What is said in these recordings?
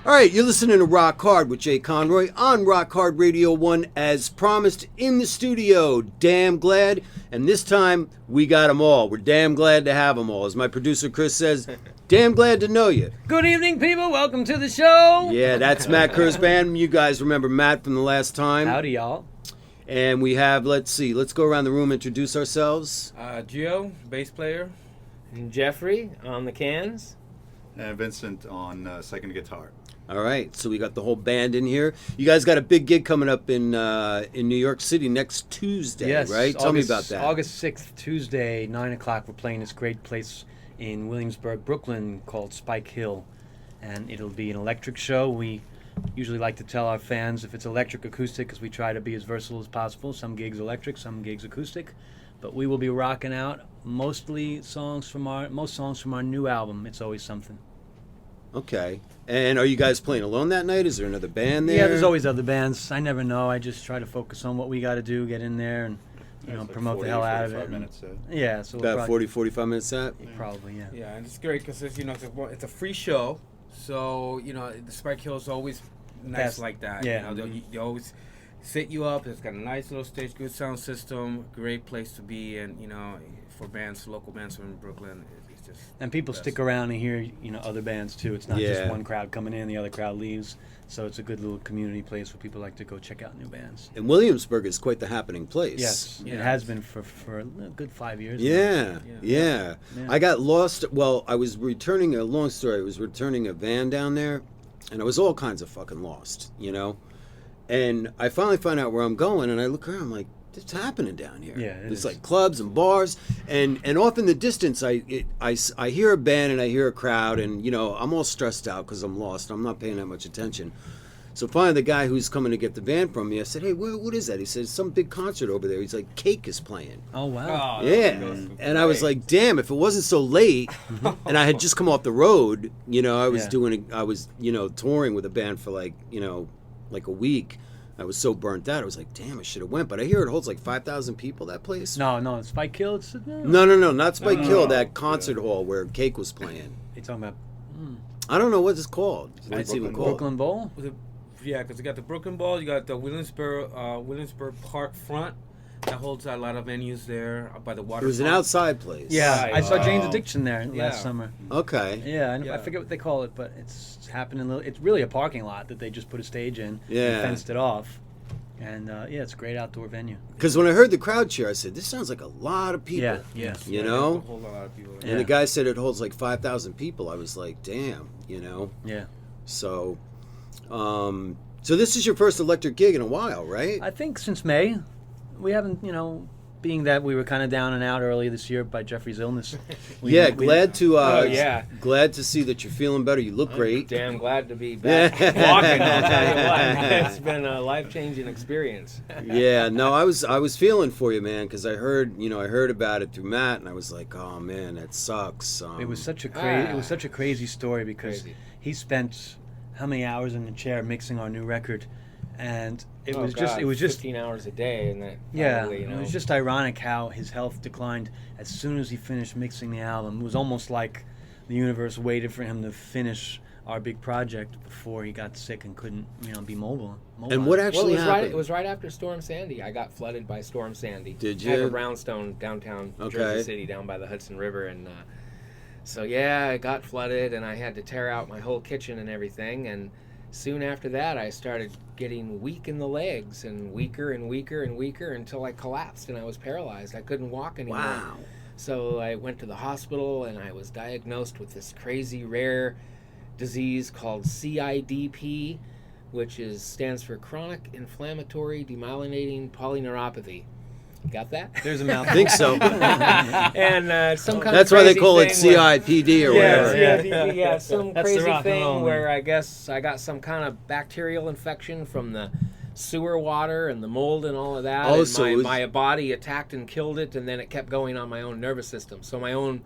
All right, you're listening to Rock Hard with Jay Conroy on Rock Hard Radio 1 as promised in the studio. Damn glad. And this time, we got them all. We're damn glad to have them all. As my producer Chris says, damn glad to know you. Good evening, people. Welcome to the show. Yeah, that's Matt Kerr's band. You guys remember Matt from the last time. Howdy, y'all. And we have, let's go around the room, introduce ourselves. Gio, bass player. And Jeffrey on the cans. And Vincent on second guitar. All right, so we got the whole band in here. You guys got a big gig coming up in New York City next Tuesday, Yes, right? Tell me about that. August 6th, Tuesday, 9 o'clock. We're playing this great place in Williamsburg, Brooklyn called Spike Hill. And it'll be an electric show. We usually like to tell our fans if it's electric acoustic because we try to be as versatile as possible. Some gigs electric, some gigs acoustic. But we will be rocking out most songs from our new album, It's Always Something. Okay. And are you guys playing alone that night? Is there another band there? Yeah, there's always other bands. I never know. I just try to focus on what we got to do, get in there, and promote 40, the hell out of 45 it. minutes, Yeah, so About 40, 45 minutes set? Probably, yeah. Yeah, and it's great because it's a free show, so the Spike Hill is always nice like that. Yeah. They always sit you up. It's got a nice little stage, good sound system, great place to be, and for bands, local bands from Brooklyn, it's just. And people stick around and hear other bands too. It's not just one crowd coming in, the other crowd leaves. So it's a good little community place where people like to go check out new bands. And Williamsburg is quite the happening place. Yes, it has been for a good 5 years. Yeah. I got lost. Well, I was returning a long story. I was returning a van down there, and I was all kinds of fucking lost, And I finally find out where I'm going, and I look around, I'm like, what's happening down here? Yeah, it's like clubs and bars, and off in the distance, I hear a band and I hear a crowd, and I'm all stressed out because I'm lost. I'm not paying that much attention. So finally, the guy who's coming to get the van from me, I said, "Hey, what is that?" He said, "Some big concert over there." He's like, "Cake is playing." Oh wow! Oh, Yeah, and I was like, "Damn! If it wasn't so late, and I had just come off the road, I was touring with a band for like a week." I was so burnt out. I was like, damn, I should have went. But I hear it holds like 5,000 people, that place. No, Spike Hill. No, not Spike Hill. That concert hall where Cake was playing. You're talking about? I don't know what it's called. What it's even called. Brooklyn Bowl? Yeah, because you got the Brooklyn Bowl, you got the Williamsburg Park front. That holds a lot of venues there by the water. It was an outside place. Yeah, I saw Jane's Addiction there last summer. Okay. Yeah, I forget what they call it, but it's happening. It's really a parking lot that they just put a stage in and fenced it off. And it's a great outdoor venue. Because when I heard the crowd cheer, I said, this sounds like a lot of people. Yeah. You a know? whole lot of people. And the guy said it holds like 5,000 people. I was like, damn, Yeah. So, so this is your first electric gig in a while, right? I think since May. We haven't, being that we were kind of down and out earlier this year by Jeffrey's illness. Glad to glad to see that you're feeling better. You look great. Damn glad to be back walking. I'll tell you what, it's been a life-changing experience. Yeah, no, I was feeling for you, man, because I heard about it through Matt, and I was like, oh man, that sucks. It was such a crazy story because he spent how many hours in the chair mixing our new record. And it was just 15 hours a day, and that it was just ironic how his health declined as soon as he finished mixing the album. It was almost like the universe waited for him to finish our big project before he got sick and couldn't be mobile. And what actually happened? It was right after Storm Sandy. I got flooded by Storm Sandy. Did I have you? a brownstone downtown Jersey City, down by the Hudson River, and so I got flooded, and I had to tear out my whole kitchen and everything, and soon after that, I started getting weak in the legs and weaker and weaker and weaker until I collapsed and I was paralyzed. I couldn't walk anymore. Wow. So I went to the hospital and I was diagnosed with this crazy rare disease called CIDP, which stands for chronic inflammatory demyelinating polyneuropathy. Got that? There's a mouthful. I think so. And some kind That's of why they crazy call it thing CIPD or whatever. Yeah, some That's the crazy rock and roll, thing where man. I guess I got some kind of bacterial infection from the sewer water and the mold and all of that. Oh, and so my body attacked and killed it, and then it kept going on my own nervous system. So my own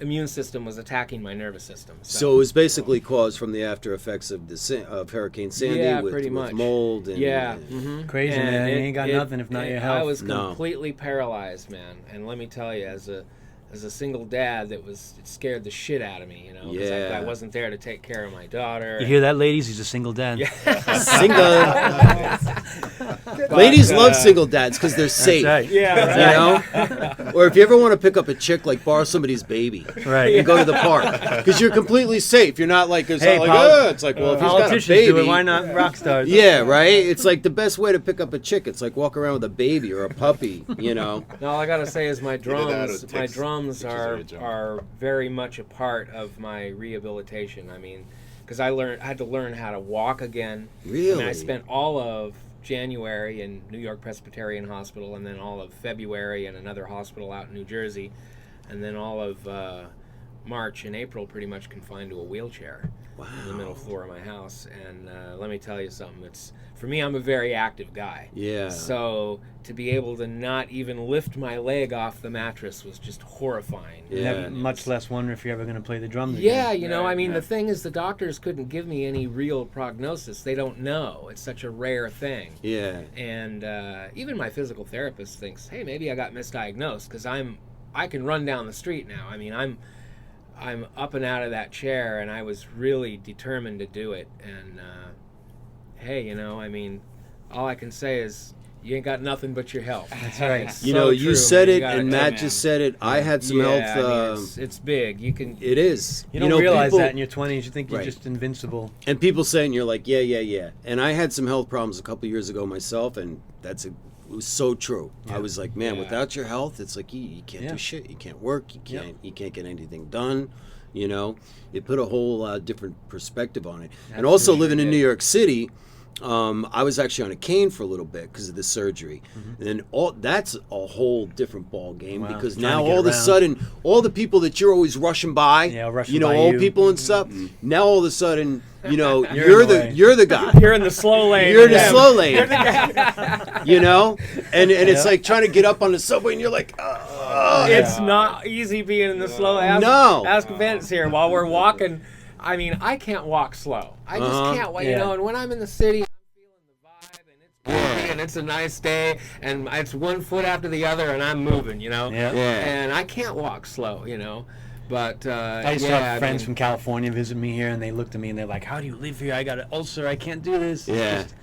immune system was attacking my nervous system. So it was basically caused from the after effects of Hurricane Sandy with, pretty with much. mold. And, Crazy, man. You ain't got nothing if not your health. I was completely paralyzed, man. And let me tell you, as a as a single dad, it scared the shit out of me, you know, because Yeah. I wasn't there to take care of my daughter. You hear that, ladies? He's a single dad. Single. Ladies love single dads because they're safe. That's right. Yeah, You know? Or if you ever want to pick up a chick, like borrow somebody's baby Right. and go to the park. Because you're completely safe. You're not like, it's Hey, not like, it's like, well, if he's got a Politicians baby. do it. Why not rock stars? Yeah, right? It's like the best way to pick up a chick. It's like walk around with a baby or a puppy, you know? No, all I gotta say is my that or drums. My ticks- drums itches or a jump. are very much a part of my rehabilitation. I mean, because I had to learn how to walk again. Really? And I spent all of January in New York Presbyterian Hospital, and then all of February in another hospital out in New Jersey, and then all of March and April pretty much confined to a wheelchair in the middle floor of my house. And let me tell you something. For me, I'm a very active guy. Yeah. So to be able to not even lift my leg off the mattress was just horrifying. Yeah. Never, much less wonder if you're ever going to play the drums Yeah, again. you know, Right, I mean, yeah. the thing is, the doctors couldn't give me any real prognosis. They don't know. It's such a rare thing. Yeah. And even my physical therapist thinks, hey, maybe I got misdiagnosed because I can run down the street now. I mean, I'm up and out of that chair, and I was really determined to do it. And hey, you know, I mean, all I can say is you ain't got nothing but your health. That's right. It's You so know, you true, said man. it, gotta and do Matt it, just man. said it. I had some Yeah, health. I mean, it's big. You can. It is. You don't know, realize people- that in your 20s. You think you're Right. just invincible. And people saying you're like, yeah. And I had some health problems a couple years ago myself, and it was so true. I was like, man, Yeah. without your health, it's like you can't Yeah. do shit. You can't work. You can't get anything done. You know, it put a whole different perspective on it. And also living in New York City, I was actually on a cane for a little bit because of the surgery, and that's a whole different ball game Wow. because Trying now to get all of a around. sudden, all the people that you're always rushing by, Yeah, rushing you know, by old you. people and stuff. Now all of a sudden, you know, You're you're in the way. you're the guy. You're in the slow lane. You're in the Yeah. slow lane. You know, and it's like trying to get up on the subway, and you're like, oh, It's not easy being in the slow. Ask Vince here while we're walking. I mean, I can't walk slow. I just can't. You Yeah. know, and when I'm in the city, I'm feeling the vibe, and it's busy, and it's a nice day, and it's one foot after the other, and I'm moving. You know, Yeah. and I can't walk slow. You know, but I used to have friends from California visit me here, and they looked at me and they're like, "How do you live here? I got an ulcer. I can't do this." It's Yeah. just-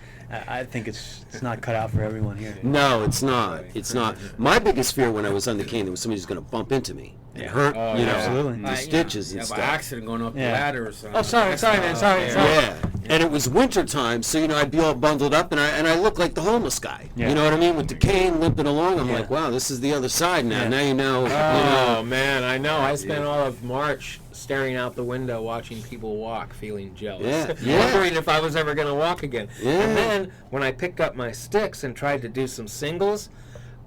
I think it's not cut out for everyone here. No, it's not. It's not. My biggest fear when I was on the cane, there was somebody who's going to bump into me and hurt, Oh, you know, absolutely. the stitches and by stuff. accident going up Yeah. the ladder or something. Oh, sorry, man, sorry. Yeah, and it was winter time, so you know I'd be all bundled up, and I look like the homeless guy. Yeah. You know what I mean, with the cane limping along. I'm Yeah. like, wow, this is the other side now. Yeah. Now you know. Oh man, I know. I spent all of March staring out the window, watching people walk, feeling jealous, Yeah, yeah. wondering if I was ever going to walk again. Yeah. And then when I picked up my sticks and tried to do some singles,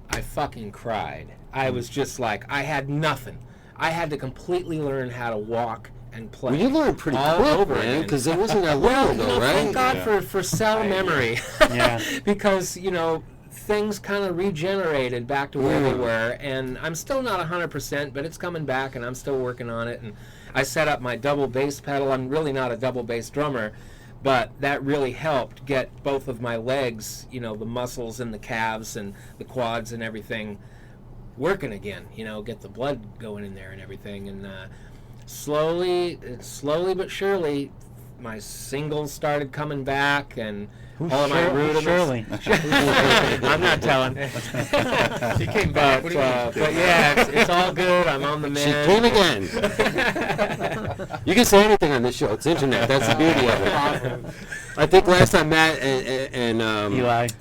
I fucking cried. I was just like, I had nothing. I had to completely learn how to walk and play. Well, you learned pretty all quick, over man, again. because it wasn't that long Well, ago, you know, right? thank God Yeah. for cell memory. Yeah. Because, you know, things kind of regenerated back to where they were, and I'm still not 100%, but it's coming back, and I'm still working on it. And I set up my double bass pedal. I'm really not a double bass drummer, but that really helped get both of my legs, you know, the muscles in the calves and the quads and everything working again, you know, get the blood going in there and everything. And slowly but surely, my singles started coming back, and all of my rudiments. Shirley. I'm not telling. She came back. What do you mean? But yeah, it's all good. I'm on the She mend. came again. You can say anything on this show. It's internet. That's the beauty of it. I think last time Matt and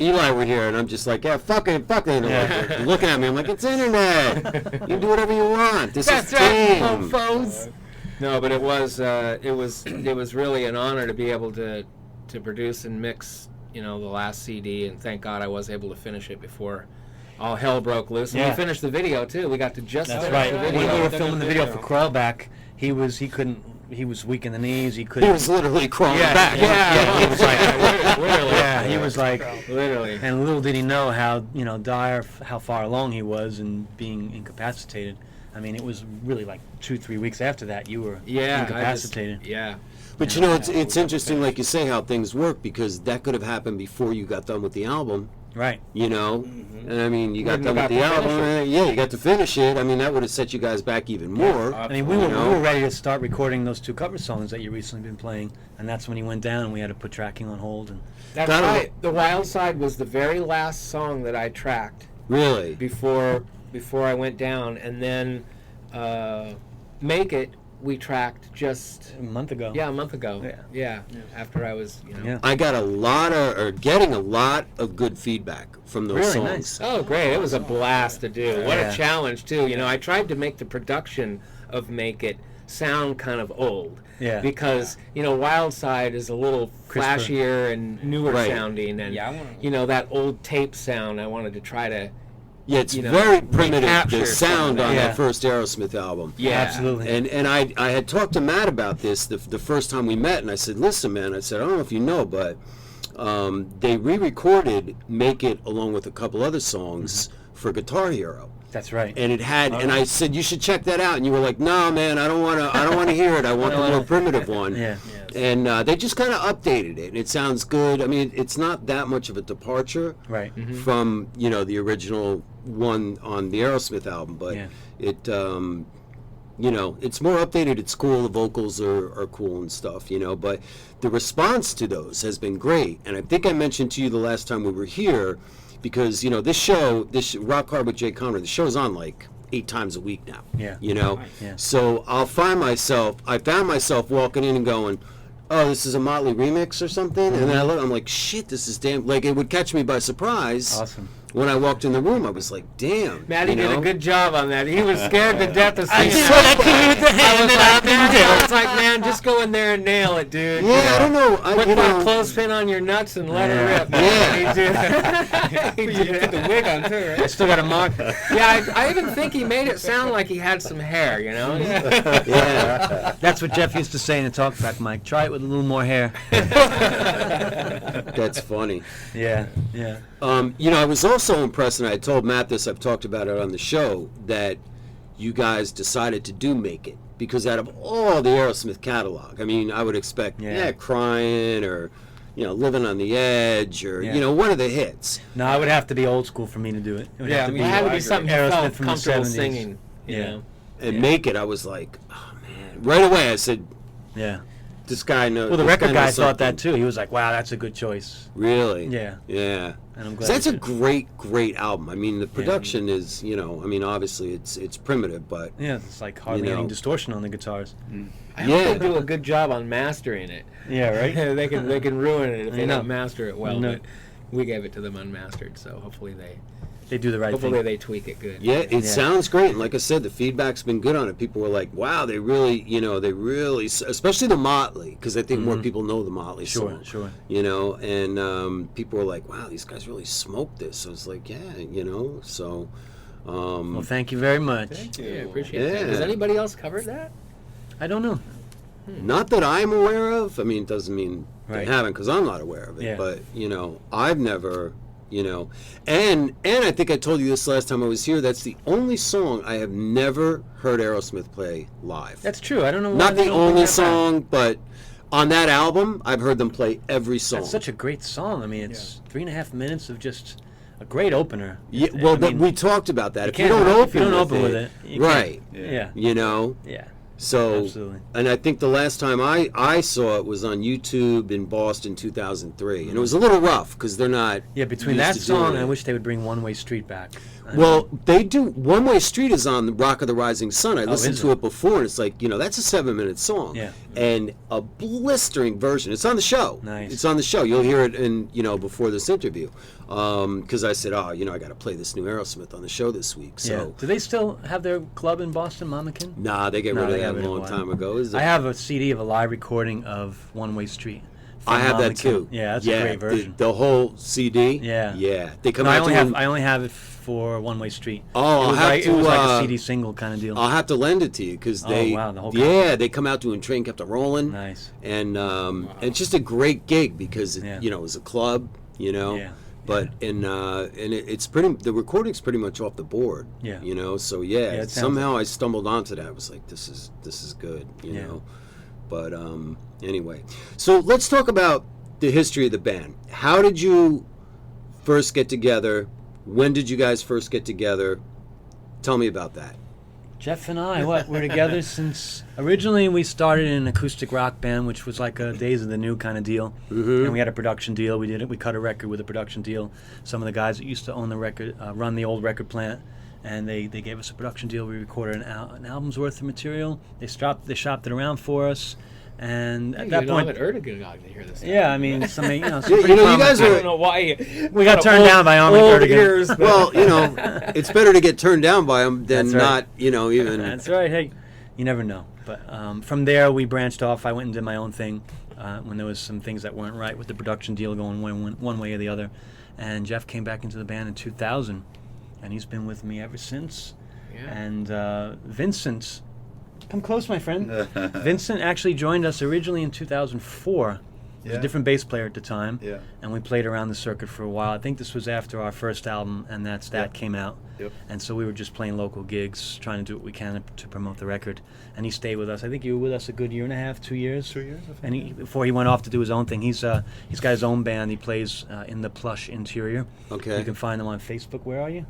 Eli were here, and I'm just like, yeah, fuck it. Yeah. Looking at me, I'm like, it's internet. You can do whatever you want. This That's is right, team. folks. No, but it was really an honor to be able to produce and mix, you know, the last CD, and thank God I was able to finish it before all hell broke loose. And Yeah. we finished the video too. We got to just That's finish right. the When video. we were filming the video for Crawlback, he was weak in the knees. He He couldn't. was literally crawling Yeah, back. yeah. He was like, Literally. yeah, he was like, Literally. and little did he know how dire, how far along he was in being incapacitated. I mean, it was really like 2-3 weeks after that you were Yeah, incapacitated. yeah. But you know, it's interesting, like you say, how things work, because that could have happened before you got done with the album. Right. You know, and I mean, you got Wouldn't done with have the got to album. finish Yeah, you got to finish it. I mean, that would have set you guys back even more. I mean, we You were know? ready to start recording those 2 cover songs that you recently been playing, and that's when he went down, and we had to put tracking on hold. And That's That'll- right. The Wild Side was the very last song that I tracked Really? before I went down, and then Make It we tracked just a month ago. a month ago. Yeah. Yeah. After I was, Yeah. I got getting a lot of good feedback from those Really songs. nice. Oh, great! It was a blast to do. What Yeah. a challenge too. I tried to make the production of Make It sound kind of old. Yeah. Because Wild Side is a little Crisper. flashier and newer Right. sounding, and Yeah, I wanna- that old tape sound. I wanted to try to. Yeah, it's very primitive, recapture the some of sound that. on Yeah. that first Aerosmith album. Yeah. Absolutely. And I had talked to Matt about this the first time we met, and I said, listen, man, I said, I don't know if you know, but they re-recorded Make It along with a couple other songs for Guitar Hero. That's right. And it had, and I said, you should check that out. And you were like, no, man, I don't want to hear it. I want the more primitive one. Yeah. And they just kind of updated it. And it sounds good. I mean, it's not that much of a departure Right. from, the original one on the Aerosmith album, but Yeah. it, it's more updated. It's cool. The vocals are cool and stuff, but the response to those has been great. And I think I mentioned to you the last time we were here, because, this Rock Hard with Jay Conroy, the show's on like 8 times a week now. Yeah. Yeah. So I found myself walking in and going, oh, this is a Motley remix or something. And then I'm like, shit, this is damn, like, it would catch me by surprise. Awesome. When I walked in the room, I was like, damn. Maddie did a good job on that. He was scared to death of singing. I was like, man, just go in there and nail it, dude. Yeah, I don't know. Put that clothespin on your nuts and let her rip. Yeah. He did. You put the wig on too, I right? still got a mark. Yeah, I even think he made it sound like he had some hair, Yeah. That's what Jeff used to say in the talkback mic. Try it with a little more hair. That's funny. Yeah. Yeah. I was also impressed, and I told Matt this, I've talked about it on the show, that you guys decided to do Make It. Because out of all the Aerosmith catalog, I mean, I would expect, Crying, or, Living on the Edge, or, one of the hits. No, it would have to be old school for me to do it. It would Yeah, have to me be It had to I be agree. something you Aerosmith felt from the comfortable 70s. singing. Yeah. And Make It, I was like, oh, man. Right away, I said, Yeah. this guy knows. Well, the this record guy knows thought that something. too. He was like, "Wow, that's a good choice." Really? Yeah. Yeah. And I'm glad. 'Cause that's he a did. great album. I mean, the production is, obviously it's primitive, but Yeah, it's like hardly any distortion on the guitars. I hope they do a good job on mastering it. Yeah, right. they can ruin it if I they know. don't master it well. I know. But we gave it to them unmastered, so hopefully They do the right hopefully thing. they tweak it good. yeah, it sounds great. And like I said, the feedback's been good on it. People were like, wow, they really, especially the Motley, because I think more people know the Motley Sure, song. sure. And people were like, wow, these guys really smoked this. I was like, yeah, so. Well, thank you very much. Thank you. Yeah, appreciate Yeah. that. Has anybody else covered that? I don't know. Not that I'm aware of. I mean, it doesn't mean they Right. haven't, because I'm not aware of it. Yeah. But I've never, and I think I told you this last time I was here. That's the only song I have never heard Aerosmith play live. That's true. I don't know. Why Not they the don't bring only that back. song, but on that album, I've heard them play every song. That's such a great song. I mean, it's 3.5 minutes of just a great opener. Yeah, well, I mean, we talked about that. If you can't- don't if you don't open with with it, it, you can't. right? Yeah. Yeah. So, Absolutely. and I think the last time I saw it was on YouTube in Boston, 2003, and it was a little rough because they're not. Yeah. Between used that to doing song, it. I wish they would bring One Way Street back. Well, they do. One Way Street is on the Rock of the Rising Sun. I listened is to it? it before, and it's like, that's a 7-minute song. Yeah. And a blistering version. It's on the show. Nice. It's on the show. You'll hear it in, before this interview. Because I said, I got to play this new Aerosmith on the show this week. So. Yeah. Do they still have their club in Boston, Mamakin? Nah, they get No, rid they of got that rid a of long one. time ago. Is it? I have a CD of a live recording of One Way Street. I from have that Mamakin. too. Yeah, that's a great version. The whole CD. Yeah. Yeah. They come No, I out only to have one- I only have it for One Way Street. Oh, I'll it was have like, to, it was like a uh, CD single kind of deal. I'll have to lend it to you because Oh, they. wow, the whole yeah, they come out to and Train Kept a Rolling. Nice. And it's just a great gig because Yeah. it was a club. Yeah. But it's pretty. The recording's pretty much off the board. Yeah. So it sounds somehow I stumbled onto that. I was like, this is good. You Yeah. know. But anyway, so let's talk about the history of the band. How did you first get together? When did you guys first get together? Tell me about that. Jeff and I, we're together since originally we started in an acoustic rock band, which was like a Days of the New kind of deal. And we had a production deal. We cut a record with a production deal. Some of the guys that used to own the record, run the old record plant, and they gave us a production deal. We recorded an album's worth of material. They shopped it around for us. And at that point, to hear this. yeah, I mean, some you guys I are. don't know why we got turned down by Armin Erdogan. Well, it's better to get turned down by them than That's right. not. Even. That's right. Hey, you never know. But from there, we branched off. I went and did my own thing when there was some things that weren't right with the production deal going one way or the other. And Jeff came back into the band in 2000, and he's been with me ever since. Yeah. And Vincent, come close, my friend. Vincent actually joined us originally in 2004. He was a different bass player at the time. Yeah. And we played around the circuit for a while. I think this was after our first album, and that came out. Yep. And so we were just playing local gigs, trying to do what we can to promote the record. And he stayed with us. I think you were with us a good year and a half, 2 years. 2 years. I And think. before he went off to do his own thing, he's got his own band. He plays in the Plush Interior. Okay. You can find them on Facebook. Where are you?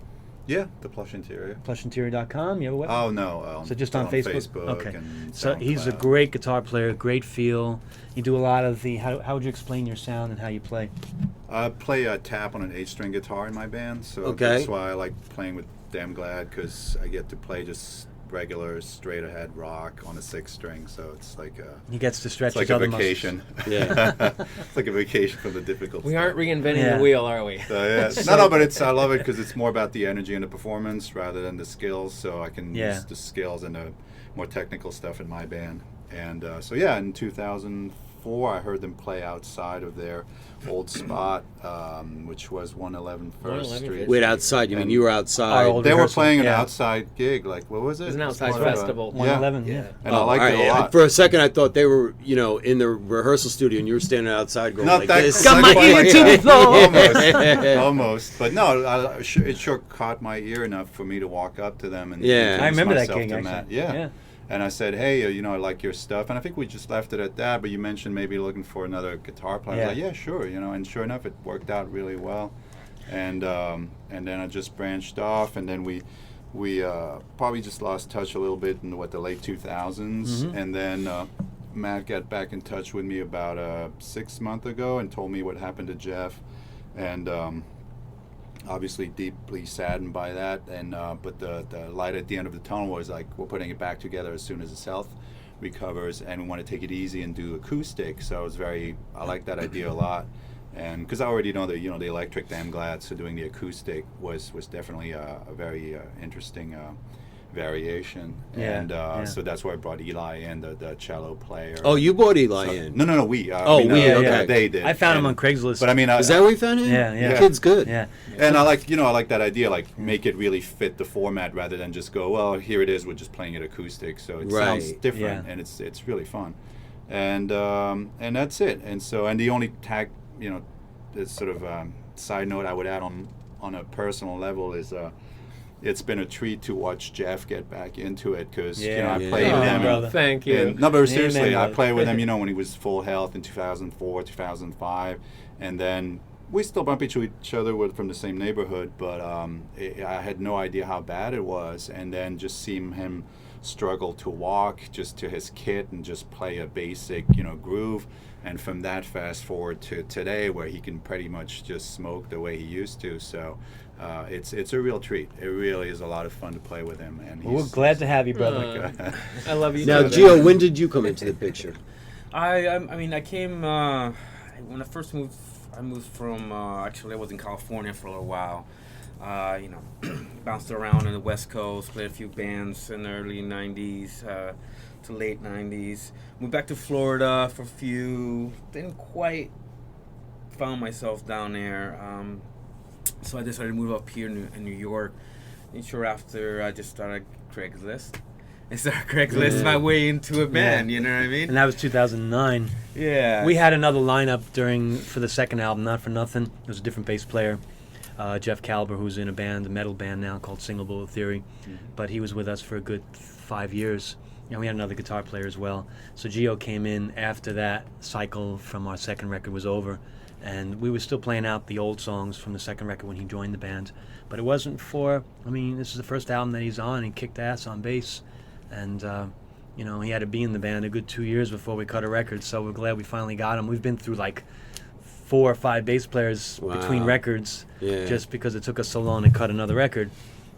Yeah, the Plush Interior. PlushInterior.com. You have a website? Oh no. So just still on Facebook? Okay. And So he's a SoundCloud. great guitar player, great feel. You do a lot of the. How would you explain your sound and how you play? I play a tap on an 8-string guitar in my band, so Okay. that's why I like playing with Damn Glad, because I get to play just regular straight ahead rock on a 6-string. So it's like He gets to stretch it's like his a other muscles. vacation. Yeah. It's like a vacation from the difficult. We stuff. aren't reinventing Yeah. the wheel, are we? So, yeah. No, but I love it because it's more about the energy and the performance rather than the skills. So I can use the skills and the more technical stuff in my band. And in 2004, I heard them play outside of their old spot, which was 111 First 111 Street. Wait, outside? You mean you were outside? Our old They were rehearsal, playing an yeah. outside gig. Like, what was it? It was an It's outside part of a- festival. 111, yeah. And I liked all it a right. lot. For a second, I thought they were, in the rehearsal studio, and you were standing outside going Not like that this. Got my quite ear like to that. the floor. Almost. But no, it sure caught my ear enough for me to walk up to them and Yeah. introduce I remember that myself gig, to actually. Matt. Yeah. And I said, hey, I like your stuff. And I think we just left it at that. But you mentioned maybe looking for another guitar player. I was like, yeah, sure. And sure enough, it worked out really well. And then I just branched off. And then we probably just lost touch a little bit in the late 2000s. And then Matt got back in touch with me about 6 months ago and told me what happened to Jeff. And obviously deeply saddened by that, and but the light at the end of the tunnel was like, we're putting it back together as soon as his health recovers, and we want to take it easy and do acoustic. So I like that idea a lot, and because I already know that the electric Damn Glad, so doing the acoustic was definitely a very interesting variation. And so that's why I brought Eli in, the cello player. Oh, you brought Eli in? No, we. Okay. They did. I found him on Craigslist. But I mean, Is that where you found him? Yeah. The kid's good. Yeah. and I like that idea, like make it really fit the format rather than just go, well, here it is, we're just playing it acoustic, so it sounds Right. different, and it's really fun, and that's it. And the only this sort of side note I would add on a personal level is it's been a treat to watch Jeff get back into it, because I played with him. brother. Thank you. No, but seriously, I brother. played with him, when he was full health in 2004, 2005, and then we still bump into each other from the same neighborhood, but I had no idea how bad it was, and then just seeing him struggle to walk just to his kit and just play a basic, groove, and from that fast forward to today where he can pretty much just smoke the way he used to. So it's a real treat. It really is a lot of fun to play with him, and We're glad to have you, brother. I love you. Now, too. Gio, when did you come into the picture? I mean, I came when I first moved. I moved from actually I was in California for a little while. Bounced around on the West Coast, played a few bands in the early '90s to late '90s. Moved back to Florida for a few. Didn't quite found myself down there. So I decided to move up here in New York. And sure, after I just started Craigslist. I started Craigslist my way into a band, you know what I mean? And that was 2009. Yeah. We had another lineup for the second album, Not For Nothing. It was a different bass player, Jeff Calber, who's in a metal band now called Single Bullet Theory. But he was with us for a good 5 years. we had another guitar player as well. So Gio came in after that cycle from our second record was over, and we were still playing out the old songs from the second record when he joined the band. But it wasn't for, this is the first album that he's on. He kicked ass on bass, and he had to be in the band a good 2 years before we cut a record. So we're glad we finally got him. We've been through like 4 or 5 bass players between records, just because it took us so long to cut another record.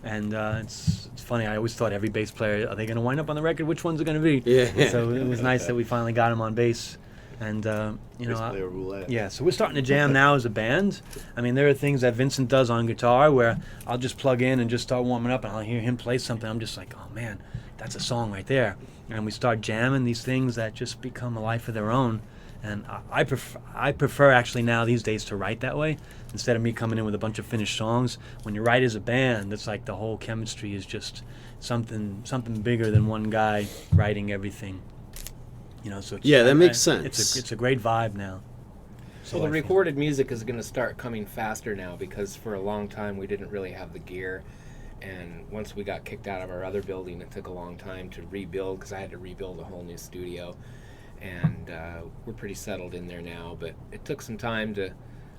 And it's funny. I always thought every bass player, are they going to wind up on the record? Which one's it going to be? Yeah. So it was nice that we finally got him on bass. And Bass player roulette. yeah. So we're starting to jam now as a band. There are things that Vincent does on guitar where I'll just plug in and just start warming up, and I'll hear him play something. I'm just like, oh man, that's a song right there. And we start jamming these things that just become a life of their own. And I prefer actually now these days to write that way instead of me coming in with a bunch of finished songs. When you write as a band, it's like the whole chemistry is just something bigger than one guy writing everything. So that makes sense. It's a great vibe now. So the recorded music is going to start coming faster now, because for a long time we didn't really have the gear. And once we got kicked out of our other building, it took a long time to rebuild, because I had to rebuild a whole new studio. And we're pretty settled in there now, but it took some time to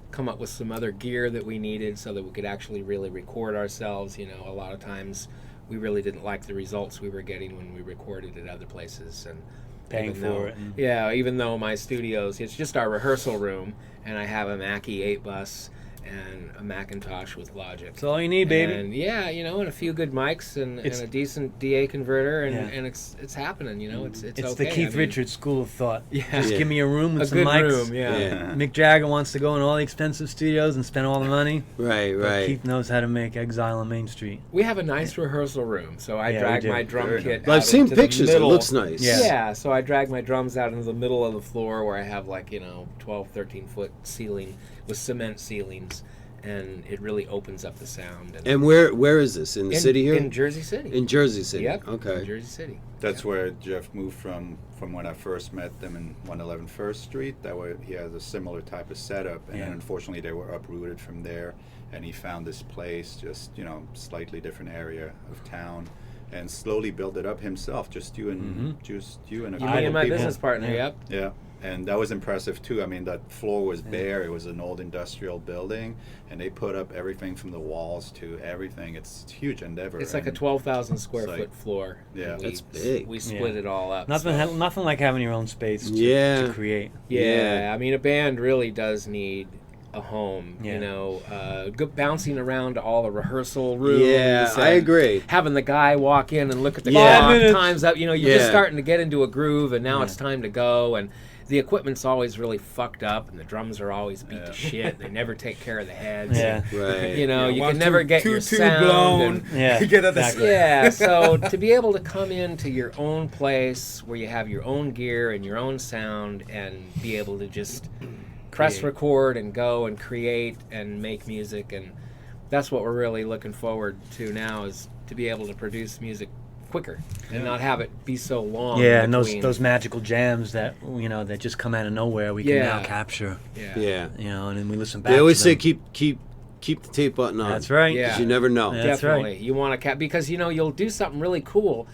come up with some other gear that we needed so that we could actually really record ourselves. A lot of times we really didn't like the results we were getting when we recorded at other places, and paying for it. Even though my studio's, it's just our rehearsal room, and I have a Mackie 8-bus and a Macintosh with Logic. That's all you need, baby. And and a few good mics and a decent DA converter, and it's happening. It's It's okay. the Keith Richards school of thought. Yeah. Just give me a room with a some good mics. room. Yeah. Mick Jagger wants to go in all the expensive studios and spend all the money. Right. But Keith knows how to make Exile on Main Street. We have a nice rehearsal room, so I drag my drum kit Well, out I've seen into the pictures. It middle. looks nice. Yeah, so I drag my drums out into the middle of the floor where I have 12, 13 foot ceiling with cement ceilings, and it really opens up the sound. And where is this? In the city here? In Jersey City. In Jersey City. Yep. Okay. In Jersey City. That's where Jeff moved from when I first met them in 111 First Street. That way he has a similar type of setup, and then unfortunately they were uprooted from there, and he found this place, just slightly different area of town, and slowly built it up himself. Just you and a You couple me and my people. business partner. Yep. Yeah. And that was impressive too. That floor was bare. It was an old industrial building, and they put up everything from the walls to everything. It's a huge endeavor. It's like a 12,000 square it's foot floor. Yeah. And That's big. We split it all up. Nothing like having your own space to create. Yeah, a band really does need a home. Bouncing around to all the rehearsal rooms. Yeah, I agree. Having the guy walk in and look at the Yeah. clock, time's up. You're just starting to get into a groove, and now it's time to go. And the equipment's always really fucked up, and the drums are always beat to shit. They never take care of the heads. Yeah. Right. You can never get your sound. blown. Yeah. Get at the Exactly. Yeah, so to be able to come into your own place where you have your own gear and your own sound, and be able to just press record and go and create and make music, and that's what we're really looking forward to now, is to be able to produce music quicker and not have it be so long. Yeah, and those magical jams that that just come out of nowhere, we can now capture. Yeah. And then we listen back. They always to say them. keep the tape button on. That's right. Yeah. Because you never know. Yeah. That's Definitely. right. You want to because you'll do something really cool,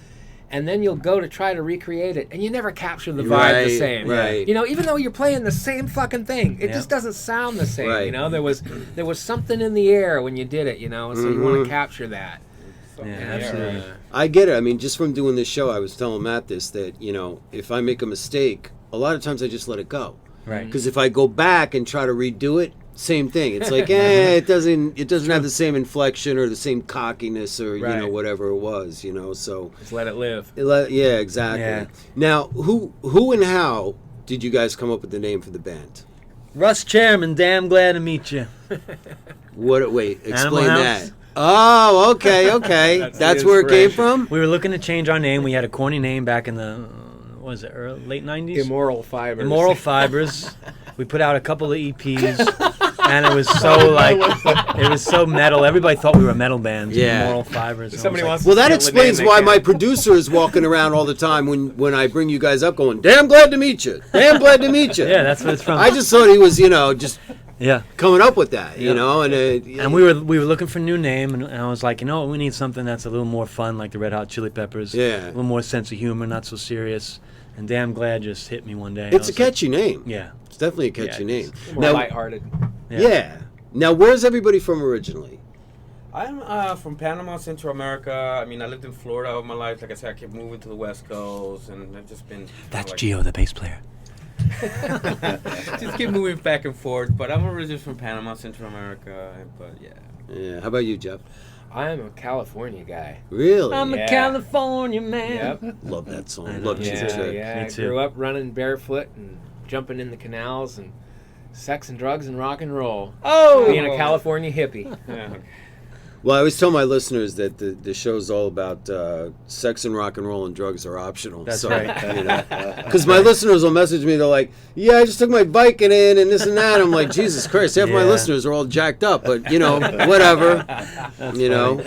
and then you'll go to try to recreate it, and you never capture the vibe the same. Right. Even though you're playing the same fucking thing, it just doesn't sound the same. Right. There was something in the air when you did it. So you want to capture that. Yeah, absolutely. I get it. Just from doing this show, I was telling Matt this, that if I make a mistake, a lot of times I just let it go. Right. Because if I go back and try to redo it, same thing. It's like, it doesn't have the same inflection or the same cockiness or whatever it was. So Just let it live. yeah, exactly. Yeah. Now, who and how did you guys come up with the name for the band? Russ Chairman, damn glad to meet you. Wait, explain Animal that. House. Oh, okay. That's where it came from? We were looking to change our name. We had a corny name back in the late 90s? Immoral Fibers. Immoral Fibers. We put out a couple of EPs, and it was so metal. Everybody thought we were a metal band. Yeah. Immoral Fibers. And Somebody I was wants Well, that to steal the name explains they why can. my producer is walking around all the time when I bring you guys up going, damn glad to meet you. Damn glad to meet you. Yeah, that's what it's from. I just thought he was, just Yeah. coming up with that, you Yeah. know, And we were looking for a new name, and I was like, we need something that's a little more fun, like the Red Hot Chili Peppers. Yeah. A little more sense of humor, not so serious. And Damn Glad just hit me one day. it's a catchy name. Yeah. It's definitely a catchy name. More Now, lighthearted. yeah. Now, where's everybody from originally? I'm from Panama, Central America. I mean, I lived in Florida all my life. Like I said, I kept moving to the West Coast, and I've just been. That's like, Gio, the bass player. just keep moving back and forth. But I'm originally from Panama, Central America. But yeah. Yeah. How about you, Jeff? I'm a California guy. Really? I'm a Yeah. California man. Yep. Love that song. I know. Love Cheese and Yeah, Chip. yeah. Me I too. grew up running barefoot and jumping in the canals and sex and drugs and rock and roll. Oh! Being a California hippie. Yeah. Well, I always tell my listeners that the show's all about sex and rock and roll and drugs are optional. That's so, right. You know, because my listeners will message me. They're like, "Yeah, I just took my Vicodin in and this and that." I'm like, Jesus Christ, half my Yeah. listeners are all jacked up. But whatever. You know.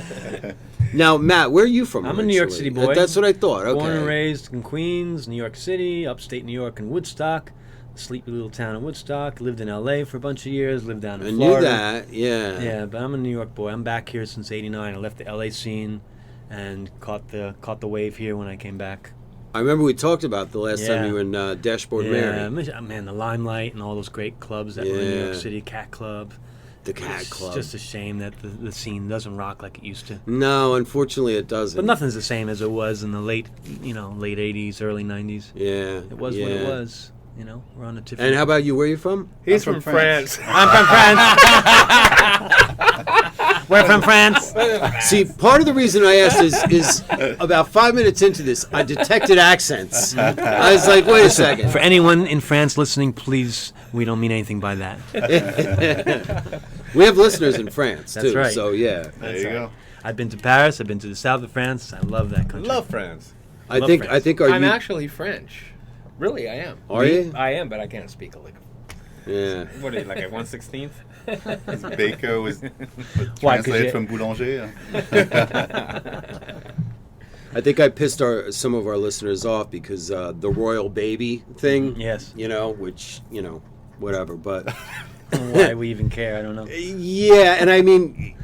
Now, Matt, where are you from? I'm a New York originally? City boy. That's what I thought. Okay. Born and raised in Queens, New York City, upstate New York, and Woodstock. Sleepy little town in Woodstock. Lived in L.A. for a bunch of years. Lived down in I Florida. knew that. Yeah. Yeah, but I'm a New York boy. I'm back here since '89. I left the L.A. scene and caught the wave here when I came back. I remember we talked about the last time Yeah. you were in Dashboard Yeah, Mary. man, the Limelight and all those great clubs that were in New Yeah. York City, Cat Club. The Cat It's Club. just a shame that the scene doesn't rock like it used to. No, unfortunately, it doesn't. But nothing's the same as it was in the late '80s, early '90s. Yeah. It was what it was. We're on a different. And how about you? Where are you from? He's I'm from from France. I'm from France. We're from France. See, part of the reason I asked is about 5 minutes into this, I detected accents. I was like, wait a second. For anyone in France listening, please, we don't mean anything by that. We have listeners in France, That's too. right. So, yeah. There you go. I've been to Paris. I've been to the south of France. I love that country. Love France. I Love think, France. are I'm you... actually French. Really, I am. Are you? I am, but I can't speak a lick. Yeah. What are you, like at 1/16th? His baker was Why, 'cause translated you- from boulanger. I think I pissed some of our listeners off because the royal baby thing, Yes. which, whatever. But, Why we even care, I don't know. yeah, and I mean...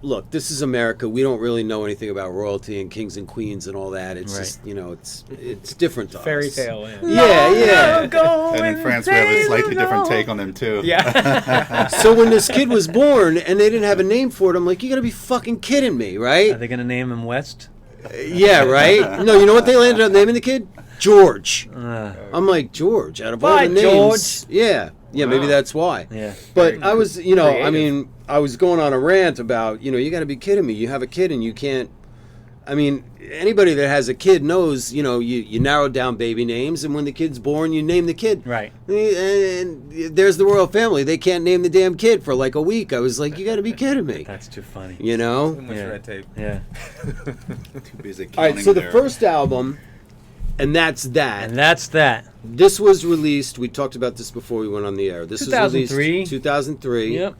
look, this is America. We don't really know anything about royalty and kings and queens and all that. It's Right. just, it's different to Fairy us. tale land. Yeah. And in France, we have a slightly different take on them, too. Yeah. So when this kid was born and they didn't have a name for it, I'm like, you gotta be fucking kidding me, Are right? they going to name him West? Yeah, right? No, you know what they landed up naming the kid? George. I'm like, George, out of all Bye, the names. Yeah, maybe Wow. that's why. Yeah. But I was, creative. I was going on a rant about, you got to be kidding me. You have a kid and you can't. I mean, anybody that has a kid knows, you narrow down baby names, and when the kid's born, you name the kid. Right. And there's the royal family. They can't name the damn kid for like a week. I was like, you got to be kidding me. That's too funny. You know? Too much Yeah. red tape. Yeah. Too busy All right, counting so the their- first album, and that's that. And that's that. This was released. We talked about this before we went on the air. This was 2003. released 2003. Yep.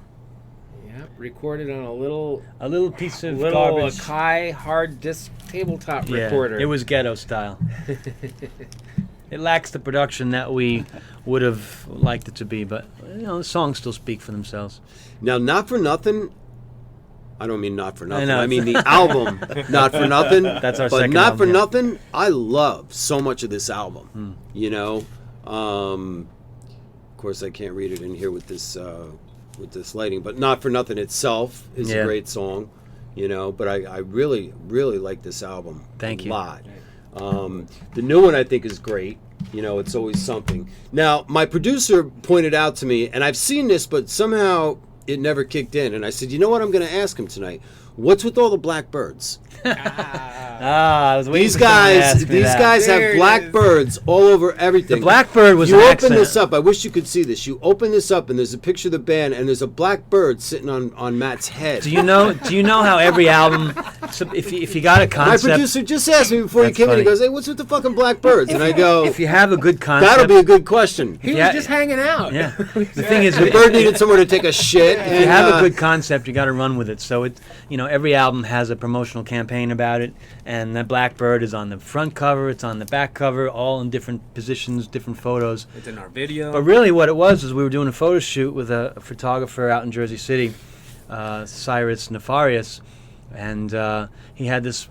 Yep. Recorded on a little A little piece of little garbage. Akai hard disk tabletop Yeah, recorder. it was ghetto style. It lacks the production that we would have liked it to be, but the songs still speak for themselves. Now, Not For Nothing. I don't mean Not For Nothing. know. I mean the album, Not For Nothing. That's our but second Not album, For yeah. Nothing. I love so much of this album. Of course, I can't read it in here with this lighting. But Not For Nothing itself is a Yeah. great song. But I really, really like this album. Thank a you. lot. The new one I think is great. It's always something. Now, my producer pointed out to me, and I've seen this, but somehow it never kicked in. And I said, you know what I'm going to ask him tonight? What's with all the blackbirds? I was waiting These for someone to guys, ask me these that. guys There have it blackbirds all over everything. The blackbird was You an open accent. this up. I wish you could see this. You open this up, and there's a picture of the band, and there's a blackbird sitting on Matt's head. Do you know how every album? So if you got a My concept, producer just asked me before he That's came in. He funny. goes, "Hey, what's with the fucking blackbirds?" And I go, if you have a good concept, "That'll be a good question." He was Yeah. just hanging out. yeah. The thing is, The bird needed somewhere to take a shit. if you have a good concept, you got to run with it. So every album has a promotional campaign about it, and that Blackbird is on the front cover, it's on the back cover, all in different positions, different photos. It's in our video. But really what it was is we were doing a photo shoot with a photographer out in Jersey City, Cyrus Nefarious, and he had this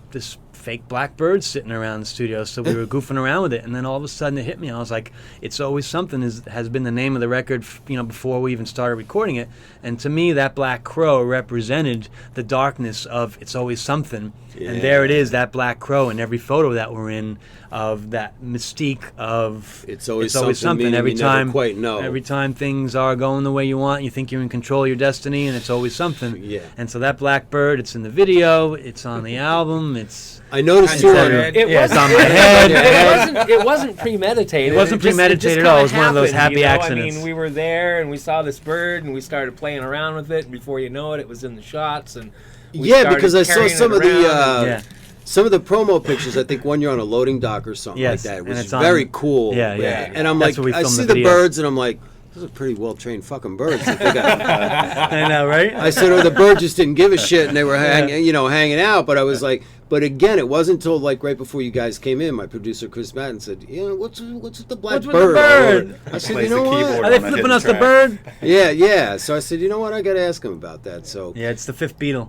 fake blackbird sitting around the studio, so we were goofing around with it, and then all of a sudden it hit me. I was like, It's Always Something has been the name of the record, before we even started recording it, and to me that black crow represented the darkness of It's Always Something, and there it is, that black crow in every photo that we're in, of that mystique of It's always something every you time, never quite know. every time things are going the way you want, you think you're in control of your destiny, and it's always something. Yeah. And so that blackbird, it's in the video, it's on the album, it's I noticed It's too. on on- your head. it's on my head. It wasn't premeditated. It wasn't premeditated at all. It was one of those happy accidents. I mean, we were there and we saw this bird and we started playing around with it. And before you know it, it was in the shots. And we Yeah, started because I saw carrying some it of the around. Yeah. some of the promo pictures. I think one you're on a loading dock or something Yes, like that. It and was it's on- very cool. Yeah. And I'm That's like, where we I filmed see the the video. birds, and I'm like, those are pretty well trained fucking birds. I think I know, right? I said, the bird just didn't give a shit, and they were hanging out. But I was like, but again, it wasn't until like right before you guys came in, my producer Chris Madden said, what's with the black What's with the bird? bird? I said, Plays you know the what? keyboard. Are they on a flipping hidden us the track. bird? Yeah. So I said, you know what? I got to ask him about that. So Yeah, it's the fifth Beatle.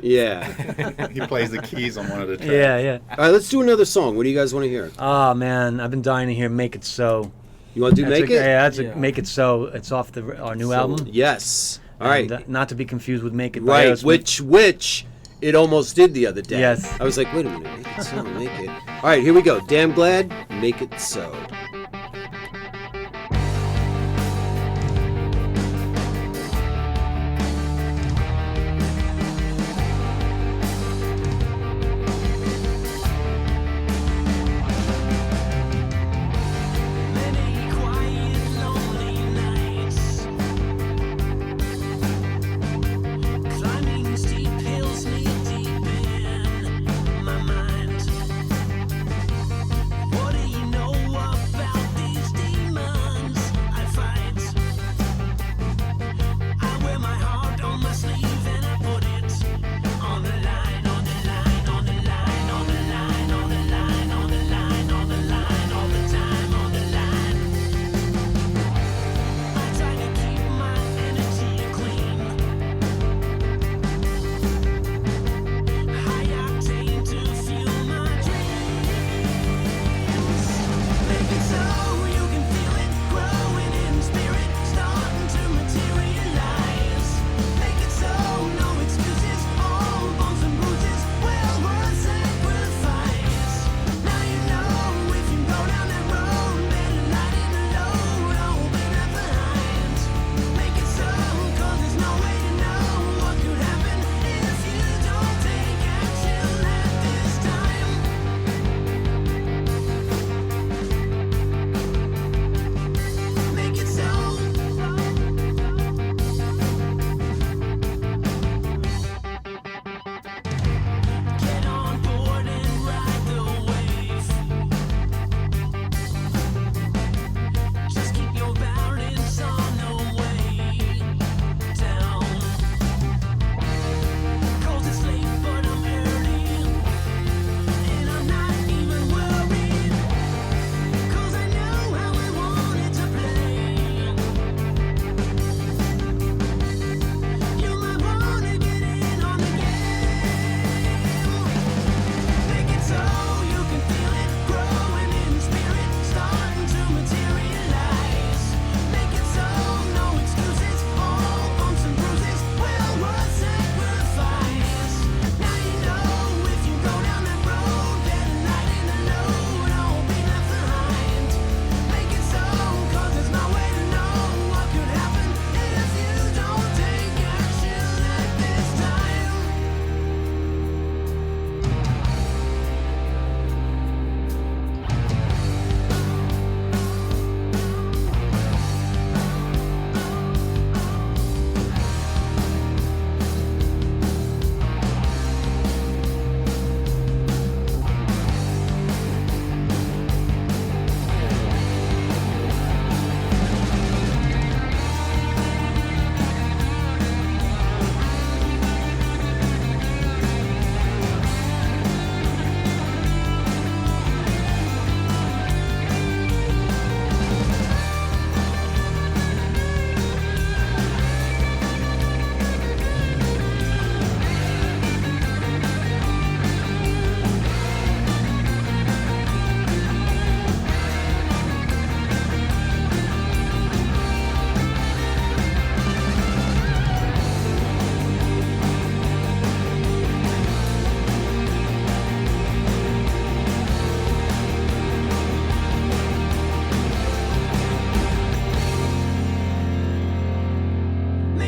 yeah. He plays the keys on one of the tracks. Yeah. All right, let's do another song. What do you guys want to hear? Oh man, I've been dying to hear "Make It So." You want to do That's Make a, It? Yeah, that's Yeah. a "Make It So." It's off our new So, album. Yes. All right. And, not to be confused with "Make It" by Right, Aerosmith. which it almost did the other day. Yes. I was like, wait a minute, Make It So, Make It. All right, here we go. Damn Glad, Make It So. Many quiet, lonely nights, climbing steep hills knee deep in my mind. What do you know about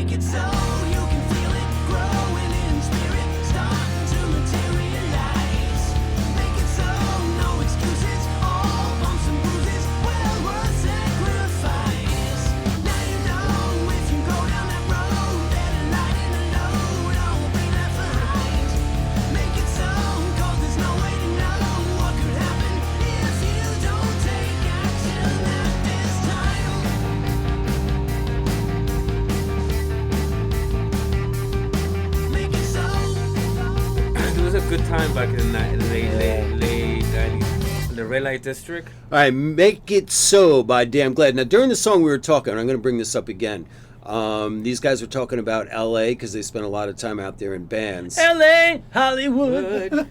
Make it so you can feel it growing in spirit, starting to materialize. Make it so no excuses, all bumps and bruises will worth sacrifice. Now you know if you go down that road, that a light in a load, all will be left behind. Make it so, 'cause there's no way to know what could happen if you don't take action at this time. Make it so. It was a good time back in the late 90s. The red light district. All right, Make It So by Damn Glad. Now, during the song we were talking, I'm going to bring this up again. These guys were talking about L.A. because they spent a lot of time out there in bands. L.A., Hollywood.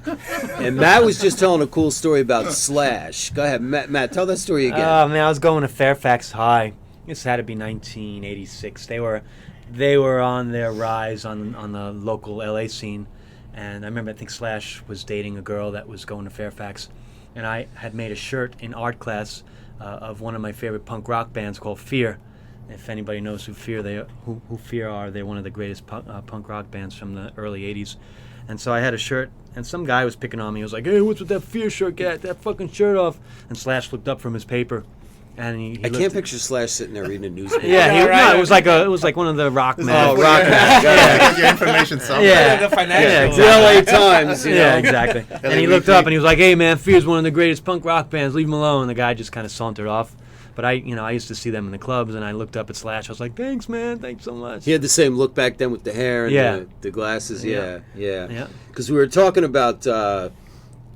And Matt was just telling a cool story about Slash. Go ahead, Matt, tell that story again. Oh man, I was going to Fairfax High. This had to be 1986. They were on their rise on the local LA scene, and I remember I think Slash was dating a girl that was going to Fairfax, and I had made a shirt in art class of one of my favorite punk rock bands called Fear. If anybody knows who Fear are, they're one of the greatest punk rock bands from the early 80s. And so I had a shirt, and some guy was picking on me. He was like, "Hey, what's with that Fear shirt? Get that fucking shirt off." And Slash looked up from his paper, and he I looked- can't picture Slash sitting there reading a newspaper. Yeah, no, it was like one of the rock men. Oh, rock man. Get your information somewhere. Yeah. The financial. The LA Times, you know. Yeah, exactly. And he looked up and he was like, "Hey, man, Fear's one of the greatest punk rock bands. Leave him alone." The guy just kind of sauntered off. But I used to see them in the clubs, and I looked up at Slash. I was like, "Thanks, man. Thanks so much." He had the same look back then with the hair and Yeah. the glasses. Yeah. Yeah. Because we were talking about, well,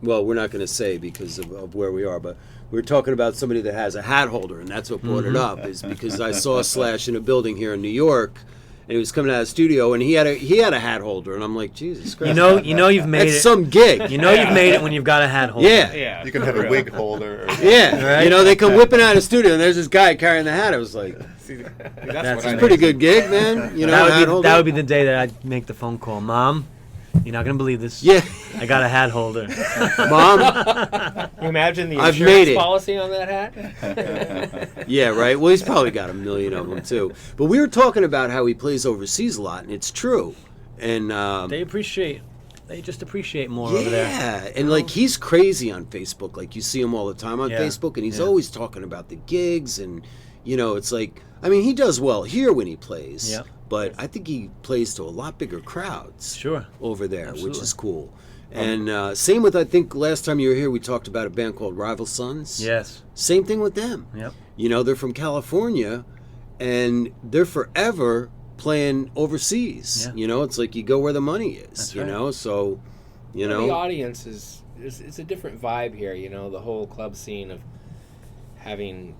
we're not going to say because of where we are, but we were talking about somebody that has a hat holder, and that's what brought it up, is because I saw Slash in a building here in New York, and he was coming out of the studio, and he had a hat holder, and I'm like, Jesus Christ. You know you've made That's it. some gig. You've made it when you've got a hat holder. Yeah. Yeah. You can have a wig holder. Or Yeah. Right? You know, they come whipping out of the studio, and there's this guy carrying the hat. I was like, See, that's That's what I pretty good gig, man. You know, hat That holder. would be the day that I'd make the phone call. Mom, you're not gonna believe this. Yeah. I got a hat holder. Mom. You imagine the I've insurance made it. policy on that hat? Yeah, right. Well, he's probably got a million of them too. But we were talking about how he plays overseas a lot, and it's true. And They just appreciate more over there. yeah, and like he's crazy on Facebook. Like you see him all the time on Yeah. Facebook, and he's Yeah. always talking about the gigs, and you know, it's like, I mean, he does well here when he plays. Yeah. But I think he plays to a lot bigger crowds. Sure. Over there, which Absolutely. is cool. And same with, I think last time you were here, we talked about a band called Rival Sons. Yes. Same thing with them. Yep. You know, they're from California, and they're forever playing overseas. Yeah. You know, it's like you go where the money is. That's you right. know, so you The know, audience is it's a different vibe here. You know, the whole club scene of having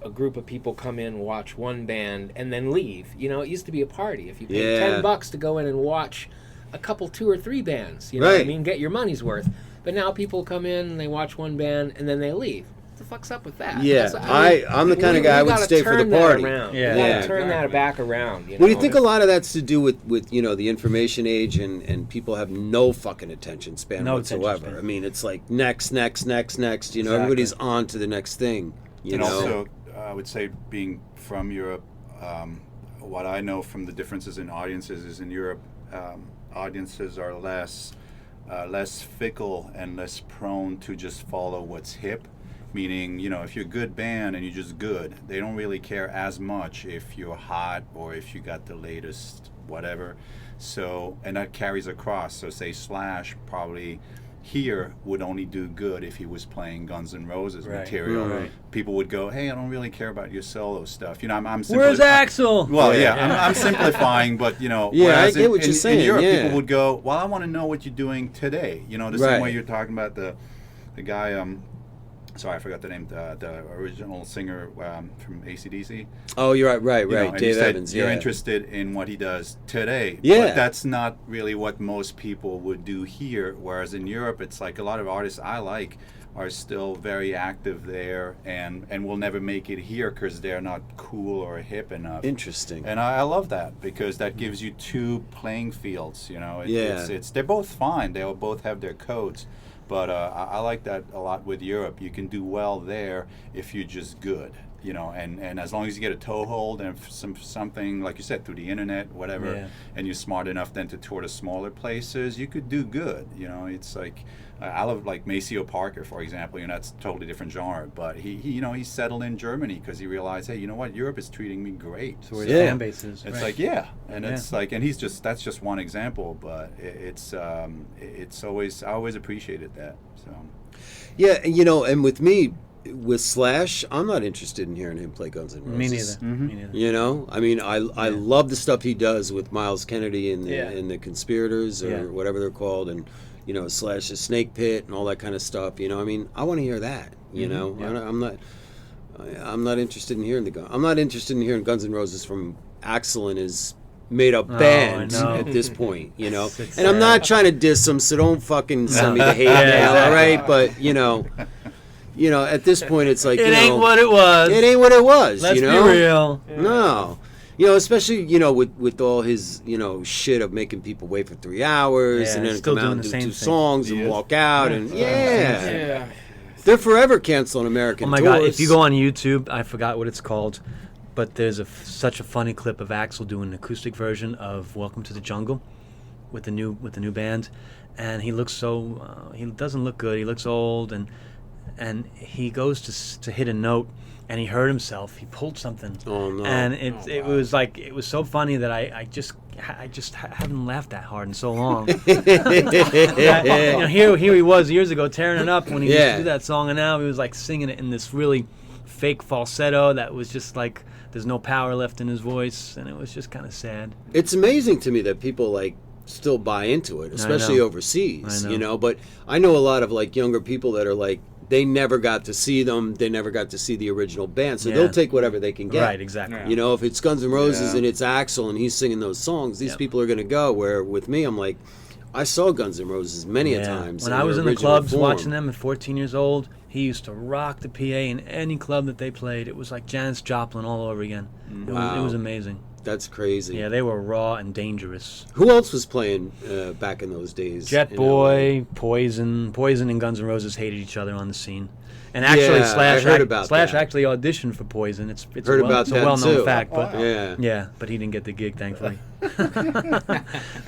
a group of people come in, watch one band, and then leave. You know, it used to be a party. If you paid Yeah. $10 to go in and watch a couple, 2 or 3 bands, you know what I Right. mean, get your money's worth. But now people come in and they watch one band and then they leave. What the fuck's up with that? Yeah, That's- I'm the kind of we guy I would gotta stay for the turn that party. around. Yeah. We gotta Yeah. turn that back around. You know? Well, do you think a lot of that's to do with you know the information age and people have no fucking attention span No attention whatsoever. span. I mean, it's like next. You know, Exactly. everybody's on to the next thing. You and know, also, I would say, being from Europe, what I know from the differences in audiences is in Europe, audiences are less fickle and less prone to just follow what's hip. Meaning, you know, if you're a good band and you're just good, they don't really care as much if you're hot or if you got the latest whatever. So, and that carries across. So, say Slash probably here would only do good if he was playing Guns N' Roses Right. material. Right. People would go, "Hey, I don't really care about your solo stuff." You know, I'm Where's Axel? Well, Yeah. yeah, I'm simplifying, but you know, Yeah, I whereas get what you're saying, In Europe, yeah. people would go, "Well, I want to know what you're doing today." You know, the Right. same way you're talking about the guy. Sorry, I forgot the name. The original singer from AC/DC. oh, you're right, You know, and he Dave said Evans. you're Yeah, interested in what he does today. Yeah. But that's not really what most people would do here. Whereas in Europe, it's like a lot of artists I like are still very active there and will never make it here because they're not cool or hip enough. interesting. And I love that because that gives you 2 playing fields. You know, Yeah. it's they're both fine. They'll both have their codes. But I like that a lot with Europe. You can do well there if you're just good. you know, and as long as you get a toehold and something like you said through the internet, whatever, Yeah. and you're smart enough then to tour the smaller places, you could do good. You know, it's like I love like Maceo Parker, for example. You know, that's a totally different genre, but he you know, he settled in Germany because he realized, hey, you know what, Europe is treating me great. So where Yeah. the fan base is. It's right. like, yeah, and Yeah. it's like, and that's just one example, but it's always, I always appreciated that. So Yeah, you know, and with me, with Slash, I'm not interested in hearing him play Guns N' Roses. Me neither. Mhm. Me neither. You know, I mean, I love the stuff he does with Miles Kennedy and the, Yeah. and the Conspirators or Yeah. whatever they're called, and you know, Slash's Snake Pit and all that kind of stuff. You know, I mean, I want to hear that. You know, Yeah. I'm not interested in hearing I'm not interested in hearing Guns N' Roses from Axl and his made up Oh, band I know. at this point. You know, It's and I'm sad. not trying to diss them, so don't fucking send me the hate Yeah, mail, all exactly. right? But you know, at this point, it's like It you ain't know, what it was. it ain't what it was. Let's you know? be real. No. You know, especially, you know, with all his, you know, shit of making people wait for 3 hours Yeah, and then still come out doing and the do same 2 thing. songs He and is. walk out and yeah. Yeah. They're forever canceling American Oh my tours. god! If you go on YouTube, I forgot what it's called, but there's such a funny clip of Axl doing an acoustic version of "Welcome to the Jungle" with the new band, and he looks so he doesn't look good. He looks old, and he goes to hit a note, and he hurt himself. He pulled something. Oh, no. And it was like it was so funny that I just haven't laughed that hard in so long. Yeah, you know, here he was years ago tearing it up when he used Yeah. to do that song, and now he was like singing it in this really fake falsetto that was just like there's no power left in his voice, and it was just kind of sad. It's amazing to me that people like still buy into it, especially know. overseas, I know. you know, but I know a lot of like younger people that are like they never got to see them, they never got to see the original band, so Yeah. they'll take whatever they can get. Right, exactly. Yeah. You know, if it's Guns N' Roses Yeah. and it's Axl and he's singing those songs, these Yep. people are going to go. Where with me, I'm like, I saw Guns N' Roses many a Yeah. times. When in I was their in the original clubs form. watching them at 14 years old, he used to rock the PA in any club that they played. It was like Janis Joplin all over again. It Wow. was amazing. That's crazy. Yeah, they were raw and dangerous. Who else was playing back in those days? Jet in Boy, Poison and Guns N' Roses hated each other on the scene. And actually, Yeah, Slash, I heard about Slash that. actually auditioned for Poison. It's Heard a about it's a that, well-known too. fact, but LA? Yeah. but he didn't get the gig, thankfully.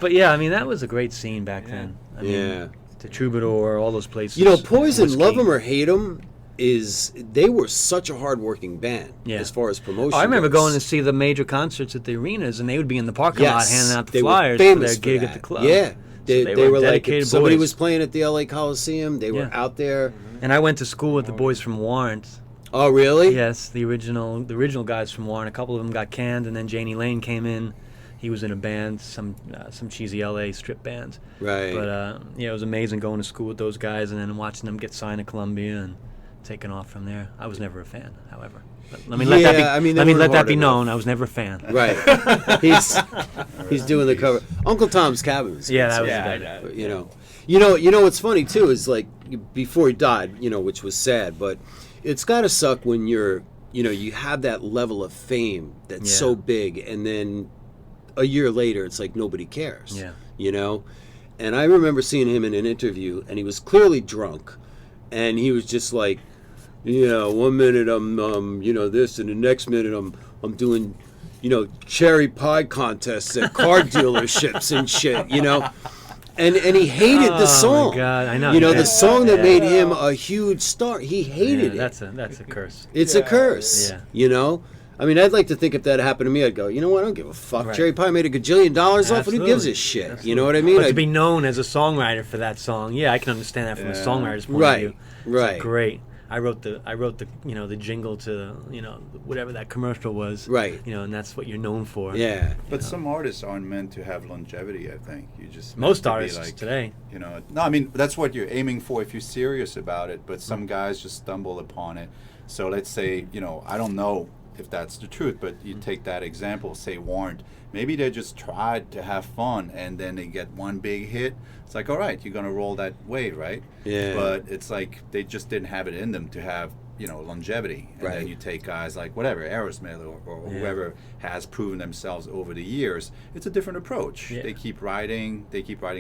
But yeah, I mean that was a great scene back then. I mean, Yeah. the Troubadour, all those places. You know, Poison, Whiskey. love them or hate them, they were such a hard-working band Yeah. as far as promotion. Oh, I remember goes. going to see the major concerts at the arenas, and they would be in the parking lot Yes, handing out the they were flyers for famous their for gig that. at the club. Yeah, they they were were like if dedicated somebody boys. was playing at the LA Coliseum, they were Yeah. out there. And I went to school with the boys from Warrant. Oh, really? Yes, the original guys from Warren. A couple of them got canned, and then Janie Lane came in. He was in a band, some cheesy LA strip band. Right. But yeah, it was amazing going to school with those guys and then watching them get signed to Columbia and taking off from there. I was never a fan, however. But let me let that be. Yeah, I mean, they let me weren't let that hard be enough. known. I was never a fan. Right. he's doing the cover. Uncle Tom's Cabin. Was Yeah, good, that was Yeah, good. I- but, you know what's funny too is like before he died, you know, which was sad, but it's got to suck when you have that level of fame that's Yeah. so big, and then a year later, it's like nobody cares. Yeah. You know, and I remember seeing him in an interview, and he was clearly drunk, and he was just like, you know, 1 minute I'm this, and the next minute I'm doing, you know, cherry pie contests at car dealerships and shit, you know. And he hated the song. Oh my God, I know. You know, Yeah. the song that Yeah. made him a huge star. He hated Yeah, it. that's a curse. It's a curse. Yeah. You know? I mean, I'd like to think if that happened to me, I'd go, you know what? I don't give a fuck. Right. Cherry Pie made a gajillion dollars off it. Who gives a Absolutely. shit? Absolutely. You know what I mean? But to I'd- be known as a songwriter for that song, yeah, I can understand that from a Yeah. songwriter's point Right, of view. It's right. great. I wrote the the jingle to whatever that commercial was. Right. And that's what you're known for. Yeah. But some artists aren't meant to have longevity, I think. You just Most meant to be artists today. No, I mean that's what you're aiming for if you're serious about it. But some guys just stumble upon it. So let's say, I don't know if that's the truth, but you take that example, say Warrant. Maybe they just tried to have fun, and then they get one big hit. It's like, all right, you're gonna roll that wave, right? Yeah. But it's like they just didn't have it in them to have longevity. And Right. then you take guys like whatever, Aerosmith or whoever has proven themselves over the years. It's a different approach. Yeah. They keep writing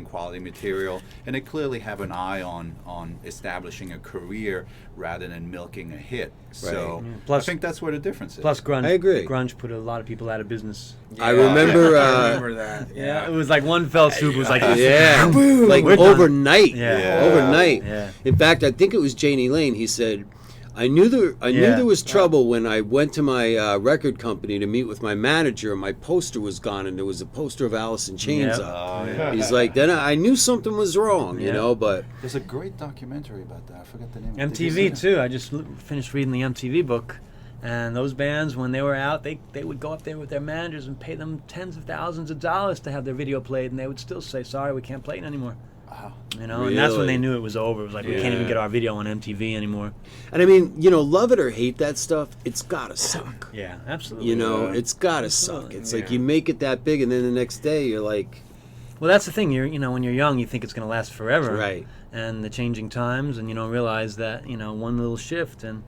quality material, and they clearly have an eye on establishing a career rather than milking a hit. So Plus- I think that's where the difference is. Plus grunge. I agree. Grunge put a lot of people out of business. Yeah, I remember, I remember that. Yeah, it was like one fell swoop. It was like Yeah, like We're done. overnight. Yeah. Overnight. Yeah. In fact, I think it was Janie Lane. He said, "I knew there was trouble when I went to my record company to meet with my manager. And my poster was gone, and there was a poster of Alice in Chains Yeah. up. Oh, yeah. He's like, then I knew something was wrong, you Yeah. know. But There's a great documentary about that. I forget the name. Did you MTV see it? too. I just finished reading the MTV book, and those bands, when they were out, they would go up there with their managers and pay them tens of thousands of dollars to have their video played, and they would still say, "Sorry, we can't play it anymore." Wow. You know, and that's when Really? they knew it was over. It was like, we can't even get our video on MTV anymore. and I mean, love it or hate that stuff, it's gotta suck. Yeah, absolutely. You know, Yeah. it's gotta suck. It's like Yeah. you make it that big, and then the next day you're like, Well, that's the thing. When you're young, you think it's going to last forever. right. And the changing times, and you don't realize that one little shift, and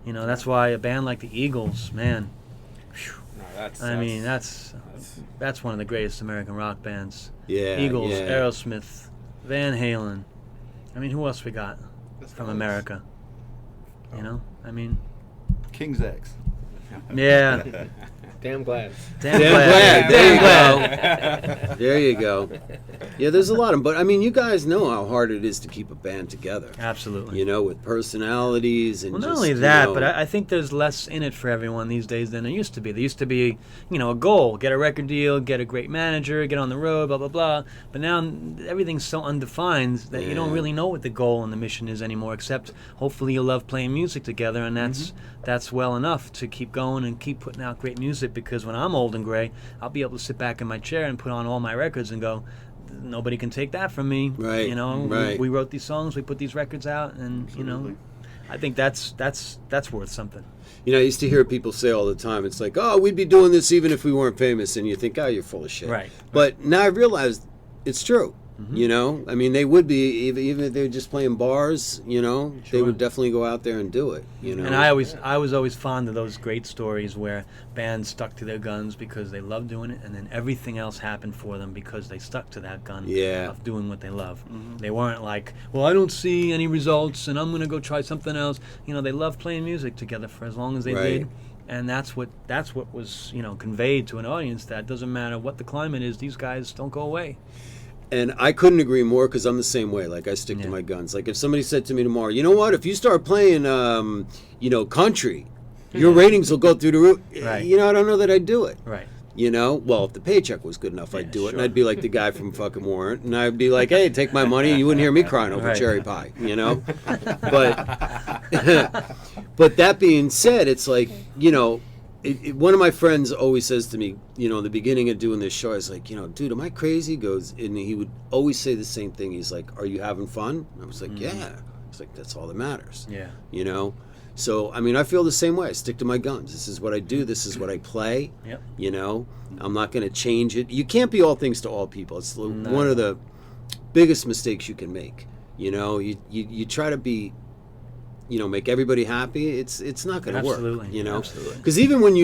that's why a band like the Eagles, man. No, that's, I mean, that's one of the greatest American rock bands. Yeah, Eagles, yeah. Aerosmith, Van Halen. I mean, who else we got from America? I mean, King's X. yeah. Damn glad. Damn Damn glad. glad. There you Damn go. There you go. Yeah, there's a lot of them. But, I mean, you guys know how hard it is to keep a band together. Absolutely. With personalities and Well, not just, only that, but I think there's less in it for everyone these days than there used to be. There used to be, a goal: get a record deal, get a great manager, get on the road, blah blah blah. But now everything's so undefined that you don't Yeah. really know what the goal and the mission is anymore. Except hopefully you love playing music together, and that's well enough to keep going and keep putting out great music. Because when I'm old and gray, I'll be able to sit back in my chair and put on all my records and go, nobody can take that from me. Right, right. We wrote these songs, we put these records out, and Absolutely. I think that's worth something. I used to hear people say all the time, it's like, oh, we'd be doing this even if we weren't famous. And you think, oh, you're full of shit. Right. But now I realized it's true. I mean, they would be, even if they were just playing bars, they Sure. would definitely go out there and do it, And I was always fond of those great stories where bands stuck to their guns because they loved doing it, and then everything else happened for them because they stuck to that gun Yeah. of doing what they love. They weren't like, well, I don't see any results, and I'm going to go try something else. They loved playing music together for as long as they Right. did. And that's what was conveyed to an audience, that doesn't matter what the climate is, these guys don't go away. And I couldn't agree more because I'm the same way. Like, I stick to Yeah. my guns. Like, if somebody said to me tomorrow, you know what, if you start playing, country, your ratings will go through the roof. Right. I don't know that I'd do it. Right. Well, if the paycheck was good enough, I'd do it. And sure. I'd be like the guy from fucking Warrant. And I'd be like, hey, take my money. And you wouldn't hear me crying over Right. cherry pie, But, but that being said, it's like, one of my friends always says to me, in the beginning of doing this show, I was like, dude, am I crazy? He goes, and he would always say the same thing. He's like, are you having fun? And I was like, yeah. It's like, that's all that matters. Yeah. So, I mean, I feel the same way. I stick to my guns. This is what I do. This is what I play. Yep. I'm not going to change it. You can't be all things to all people. It's one of the biggest mistakes you can make. You try to be, make everybody happy. It's not going to work. Absolutely. Absolutely. Because even when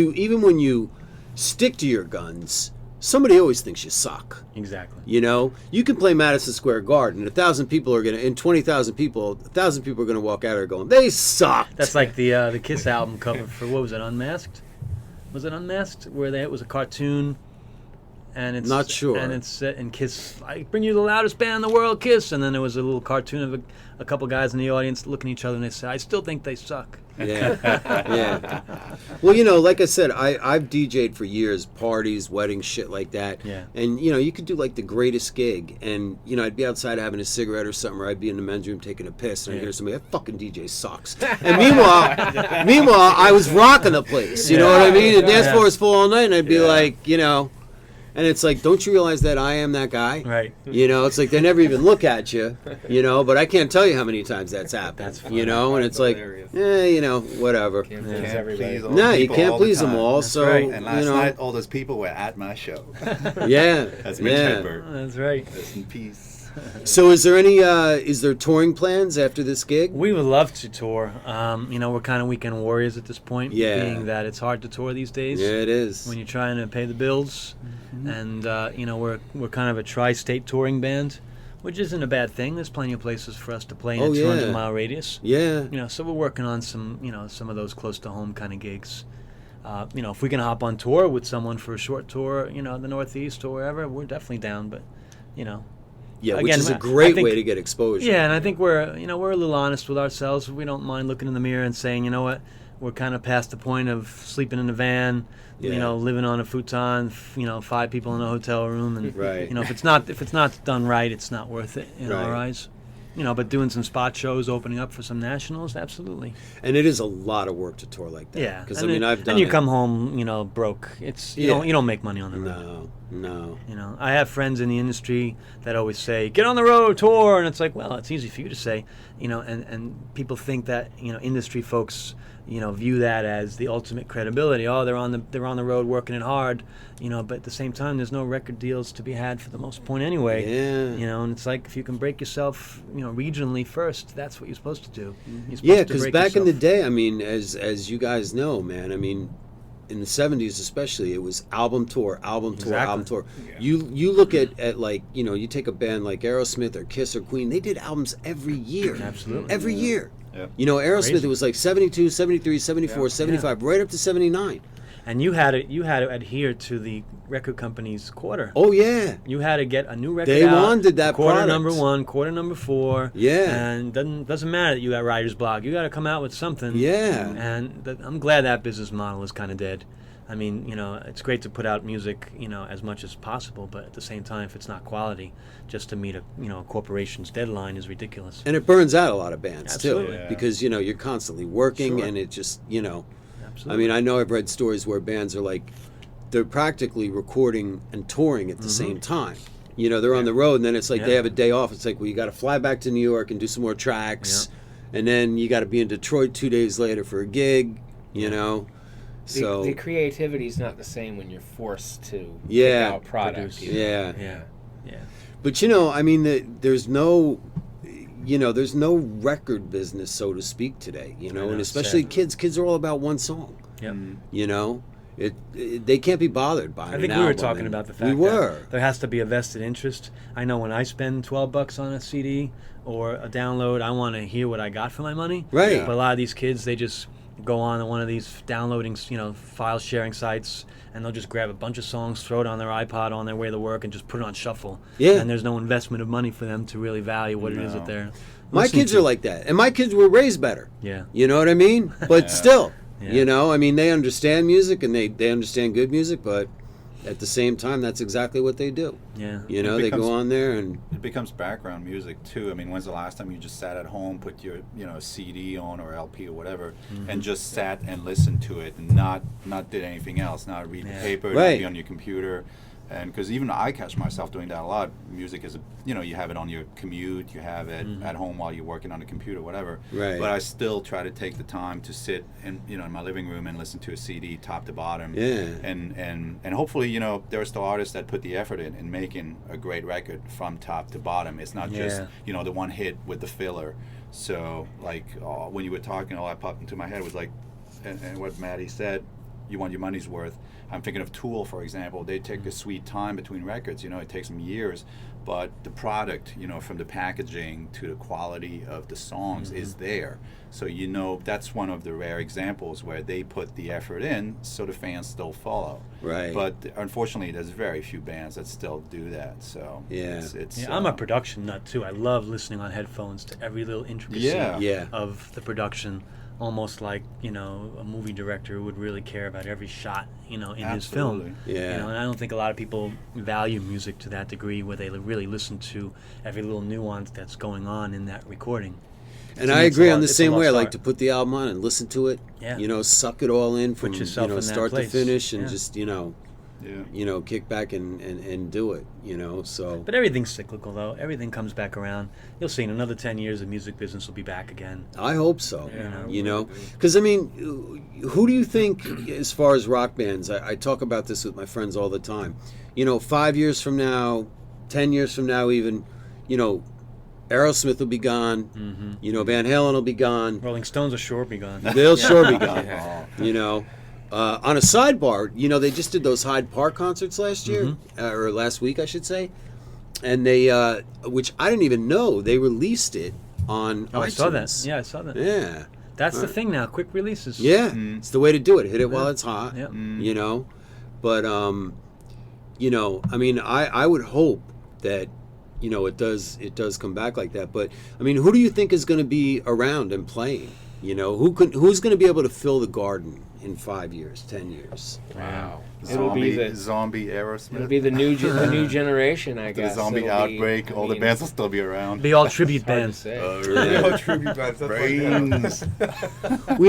you stick to your guns, somebody always thinks you suck. Exactly. You can play Madison Square Garden. 1,000 people are and 20,000 people, 1,000 people are gonna walk out there going, they suck. That's like the Kiss album cover for, what was it, Unmasked? Was it Unmasked? Where it was a cartoon, and it's Not sure. And it's set in Kiss. I bring you the loudest band in the world, Kiss. And then there was a little cartoon of a couple guys in the audience looking at each other, and they say, "I still think they suck." Yeah, yeah. Well, like I said, I've DJ'd for years, parties, weddings, shit like that. Yeah. And you could do like the greatest gig, and I'd be outside having a cigarette or something, or I'd be in the men's room taking a piss, and I'd hear somebody, "That fucking DJ sucks." And meanwhile, I was rocking the place. You know what I mean? The dance floor was full all night, and I'd be like, And it's like, don't you realize that I am that guy? Right. It's like they never even look at you, but I can't tell you how many times that's happened. That's funny. And it's like, hilarious. whatever. Can't Can't please everybody. please all No, the you people can't all the please them time. all. That's So, right. And last night, all those people were at my show. yeah, That's Mitch yeah. Hedberg. That's right. Rest in peace. So is there touring plans after this gig? We would love to tour. We're kind of weekend warriors at this point. Yeah. Being that it's hard to tour these days. Yeah, it is. When you're trying to pay the bills, and we're kind of a tri-state touring band, which isn't a bad thing. There's plenty of places for us to play in a 200-mile radius. Yeah. So we're working on some of those close to home kind of gigs. If we can hop on tour with someone for a short tour, the Northeast or wherever, we're definitely down. But, Yeah, which again, is a I great think- way to get exposure. Yeah, and I think we're a little honest with ourselves. We don't mind looking in the mirror and saying, you know what, we're kind of past the point of sleeping in a van, Yeah. living on a futon, 5 people in a hotel room, and Right. if it's not done right, it's not worth it in our Right. eyes. But doing some spot shows, opening up for some nationals, absolutely. And it is a lot of work to tour like that. Yeah, Because and I've done and you it. come home, broke. It's you don't make money on the road. No. I have friends in the industry that always say, "Get on the road, tour," and it's like, well, it's easy for you to say, and people think that industry folks, view that as the ultimate credibility. Oh, they're on the road working it hard, but at the same time, there's no record deals to be had for the most part anyway. Yeah. And it's like if you can break yourself, regionally first, that's what you're supposed to do. You're supposed Yeah, to because break back in the yourself. day, I mean, as you guys know, man, I mean, in the 70s especially, it was album tour, Exactly. album tour. You look at like, you take a band like Aerosmith or Kiss or Queen, they did albums every year. Absolutely. Every year. Yeah. Aerosmith, Crazy. it was like 72, 73, 74, 75, right up to 79. And you had to adhere to the record company's quarter. Oh, yeah. You had to get a new record They out. wanted that quarter product. number 1, quarter number 4. Yeah. And doesn't matter that you got writer's block. You got to come out with something. Yeah. And I'm glad that business model is kind of dead. I mean, it's great to put out music, as much as possible, but at the same time, if it's not quality, just to meet a corporation's deadline is ridiculous. And it burns out a lot of bands, Absolutely. too. Yeah. Because, you're constantly working Sure. and it just, I Absolutely. mean, I know I've read stories where bands are like, they're practically recording and touring at the same time. They're on the road, and then it's like they Yeah. have a day off. It's like, well, you got to fly back to New York and do some more tracks, and then you got to be in Detroit 2 days later for a gig. So The creativity is not the same when you're forced to Yeah. pick out product. Produce. yeah. Yeah. But I mean, there's no. There's no record business, so to speak, today. know, And it's especially sad. kids are all about one song. Yep. They can't be bothered by. I think we were talking about the fact we were. that there has to be a vested interest. I know when I spend $12 on a CD or a download, I want to hear what I got for my money. Right. But a lot of these kids, they just go on one of these downloading, file sharing sites, and they'll just grab a bunch of songs, throw it on their iPod on their way to work, and just put it on shuffle. Yeah. And there's no investment of money for them to really value what it is that they're. My listening kids to. are like that, and my kids were raised better. Yeah. You know what I mean? But still, Yeah. I mean, they understand music and they understand good music, but at the same time, that's exactly what they do. Yeah. They becomes- go on there and It becomes background music too. I mean, when's the last time you just sat at home, put your CD on or LP or whatever, and just sat and listened to it, and not did anything else, not read the Yeah. paper, Right. not be on your computer, and because even I catch myself doing that a lot. Music is you have it on your commute, you have it at home while you're working on the computer, whatever. Right. But I still try to take the time to sit in in my living room and listen to a CD top to bottom. Yeah. And hopefully there are still artists that put the effort in making a great record from top to bottom. It's not just Yeah. the one hit with the filler. So like when you were talking, all that popped into my head was like, and what Maddie said, you want your money's worth. I'm thinking of Tool, for example. They take a sweet time between records. It takes them years, but the product, from the packaging to the quality of the songs is there. So that's one of the rare examples where they put the effort in, so the fans still follow. Right. But unfortunately, there's very few bands that still do that. So Yeah. it's Yeah, I'm a production nut too. I love listening on headphones to every little intricacy Yeah. of the production, almost like a movie director would really care about every shot in his film. Absolutely. Yeah. And I don't think a lot of people value music to that degree where they really listen to every little nuance that's going on in that recording. And To I me, it's agree a on the it's a same way. I lost like art. to put the album on and listen to it. Yeah. Suck it all in from yourself in that start to place. finish and Yeah. just Yeah. kick back and do it. So But everything's cyclical, though. Everything comes back around. You'll see in another 10 years, the music business will be back again. I hope so. Yeah, Because I mean, who do you think, as far as rock bands? I talk about this with my friends all the time. 5 years from now, 10 years from now, even. Aerosmith will be gone. Van Halen will be gone. Rolling Stones will sure be gone. They'll sure be gone. Yeah. On a sidebar, they just did those Hyde Park concerts last year, or last week, I should say, and they, which I didn't even know, they released it on iTunes. I saw that. Yeah, I saw that. Yeah. That's the thing now. Quick releases. Yeah, it's the way to do it. Hit it while it's hot. Yeah. But I mean, I would hope that it does come back like that. But I mean, who do you think is going to be around and playing? Who's going to be able to fill the Garden in 5 years, 10 years? Wow. Zombie Aerosmith. It'll be the new generation, I The guess. zombie It'll outbreak. All the bands will still be around. Be all tribute hard bands. to say. Tribute bands. That's Brains.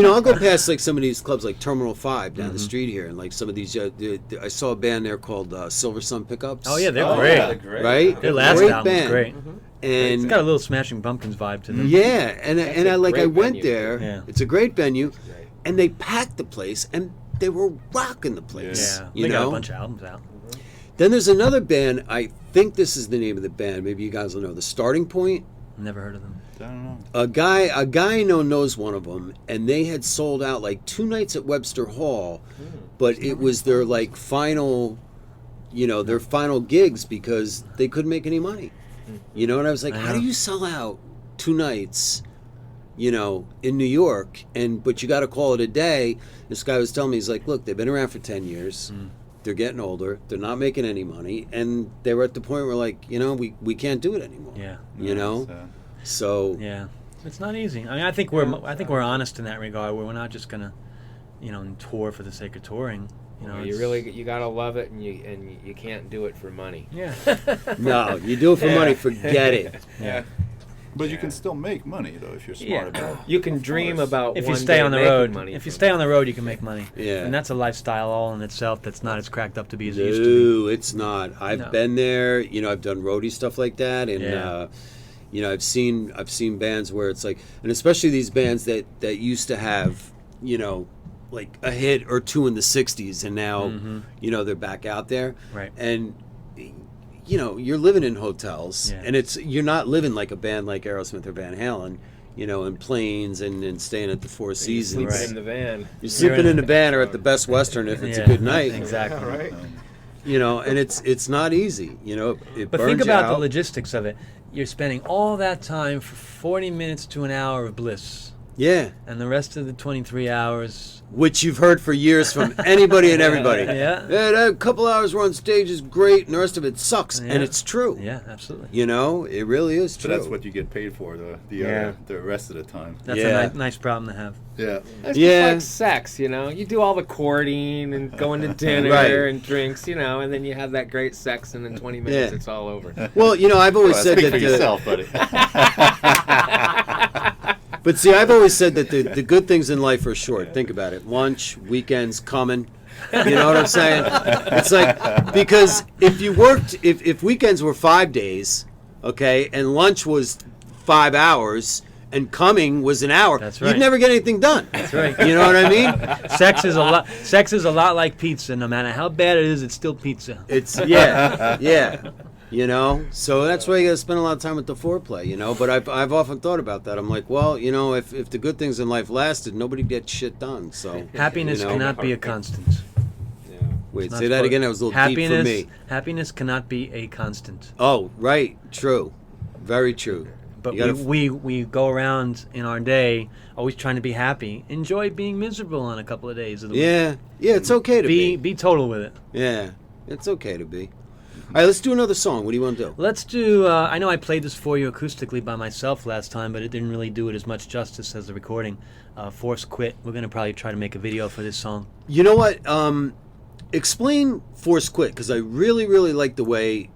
I'll go past like some of these clubs like Terminal 5 down the street here, and like some of these. I saw a band there called Silver Sun Pickups. Oh yeah, they're great. Yeah, great. Right? Their last Great album was band. great. And It's got a little Smashing Pumpkins vibe to them. yeah, and a I great went venue, there. Yeah. It's a great venue, and they packed the place, and they were rocking the place. Yeah, they got a bunch of albums out. Then there's another band. I think this is the name of the band. Maybe you guys will know. The Starting Point. Never heard of them. I don't know. A guy I know knows one of them, and they had sold out like 2 nights at Webster Hall, but it was their like final, their final gigs because they couldn't make any money. And I was like, how do you sell out 2 nights, in New York, but you got to call it a day? This guy was telling me, he's like, look, they've been around for 10 years. They're getting older. They're not making any money, and they were at the point where like, we can't do it anymore. Yeah. So Yeah, it's not easy. I mean, I think we're honest in that regard. Where we're not just gonna, tour for the sake of touring. You gotta love it, and you can't do it for money. Yeah. no, you do it for money, forget it. Yeah. But you can still make money though if you're smart about it. You can dream about If you one stay day on the making road, money if you from stay it. on the road, you can make money. Yeah. And that's a lifestyle all in itself. That's not as cracked up to be as it used to No, it's not. I've No. been there. I've done roadie stuff like that, and Yeah. I've seen bands where it's like, and especially these bands that used to have, like a hit or two in the '60s, and now, they're back out there, Right. And you're living in hotels, Yeah. and you're not living like a band like Aerosmith or Van Halen, in planes and staying at the Four Seasons. Sleeping in the van. You're sleeping in the van or at the Best Western if it's a good night. Exactly. Right. And it's not easy. It But burns think you about the out. logistics of it. You're spending all that time for 40 minutes to an hour of bliss, Yeah, and the rest of the 23 hours. which you've heard for years from anybody and everybody. Yeah. That couple hours we're on stage is great, and the rest of it sucks, Yeah. and it's true. Yeah, absolutely. It really is So true. that's what you get paid for the rest of the time. That's Yeah. a nice problem to have. Yeah. It's Yeah. just like sex, You do all the courting and going to dinner Right. and drinks, and then you have that great sex, and in 20 minutes Yeah. it's all over. Well, I've always Well, said speak that. for yourself, buddy. But see, I've always said that the good things in life are short. Think about it: lunch, weekends coming. You know what I'm saying? It's like, because if you worked, if weekends were 5 days, okay, and lunch was 5 hours, and coming was an hour, That's right. you'd never get anything done. That's right. You know what I mean? Sex is a lot like pizza. No matter how bad it is, it's still pizza. It's yeah. So that's why you got to spend a lot of time with the foreplay. But I've often thought about that. I'm like, well, if the good things in life lasted, nobody gets shit done. So Happiness cannot be a constant. Wait, Not say that supposed- again. That was a little deep for me. Happiness cannot be a constant. Oh, right. True. Very true. But You gotta we go around in our day always trying to be happy. Enjoy being miserable on a couple of days of the week. Yeah, it's okay to be. Be total with it. Yeah, it's okay to be. All right, let's do another song. What do you want to do? Let's do. I know I played this for you acoustically by myself last time, but it didn't really do it as much justice as the recording. Force Quit. We're gonna probably try to make a video for this song. You know what? Explain Force Quit, because I really, really like the way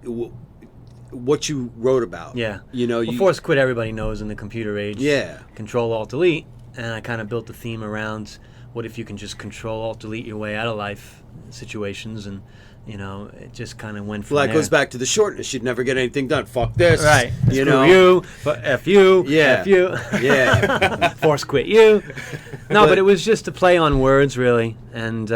what you wrote about. Yeah. Well, Force Quit, everybody knows in the computer age. Yeah. Control Alt Delete, and I kind of built the theme around what if you can just Control Alt Delete your way out of life situations, and it just kind of went from Well, that there. goes back to the shortness. You'd never get anything done. Fuck this. Right. You Screw know. you. F you. Yeah. F you. Yeah. Force Quit you. No, but it was just a play on words, really. And,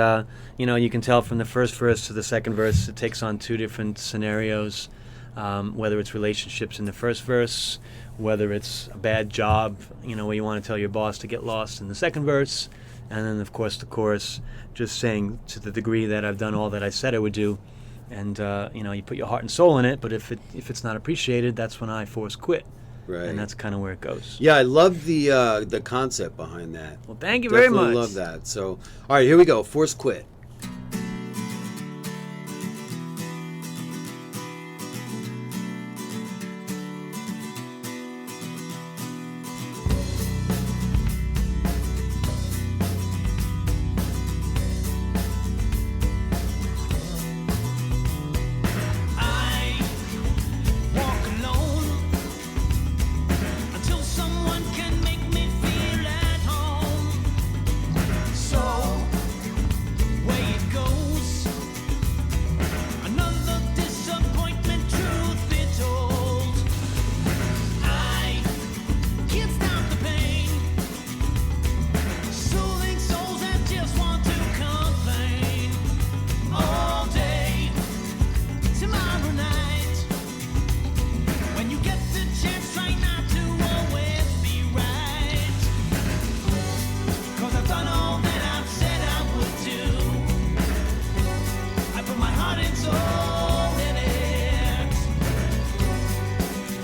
you can tell from the first verse to the second verse, it takes on two different scenarios. whether it's relationships in the first verse, whether it's a bad job, where you want to tell your boss to get lost in the second verse, and then of course the chorus, just saying to the degree that I've done all that I said I would do, and you put your heart and soul in it, but if it's not appreciated, that's when I force quit. Right. And that's kind of where it goes. Yeah, I love the concept behind that. Well, thank you very Definitely much. love that. So, all right, here we go. Force quit. I walk alone until someone can make me feel at home. So, way it goes. Another disappointment, truth be told. I can't stop the pain. Soothing souls that just want to complain all day. Tomorrow night, when you get the chance, try not to always be right. 'Cause I've done all that I've said I would do. I put my heart and soul in it.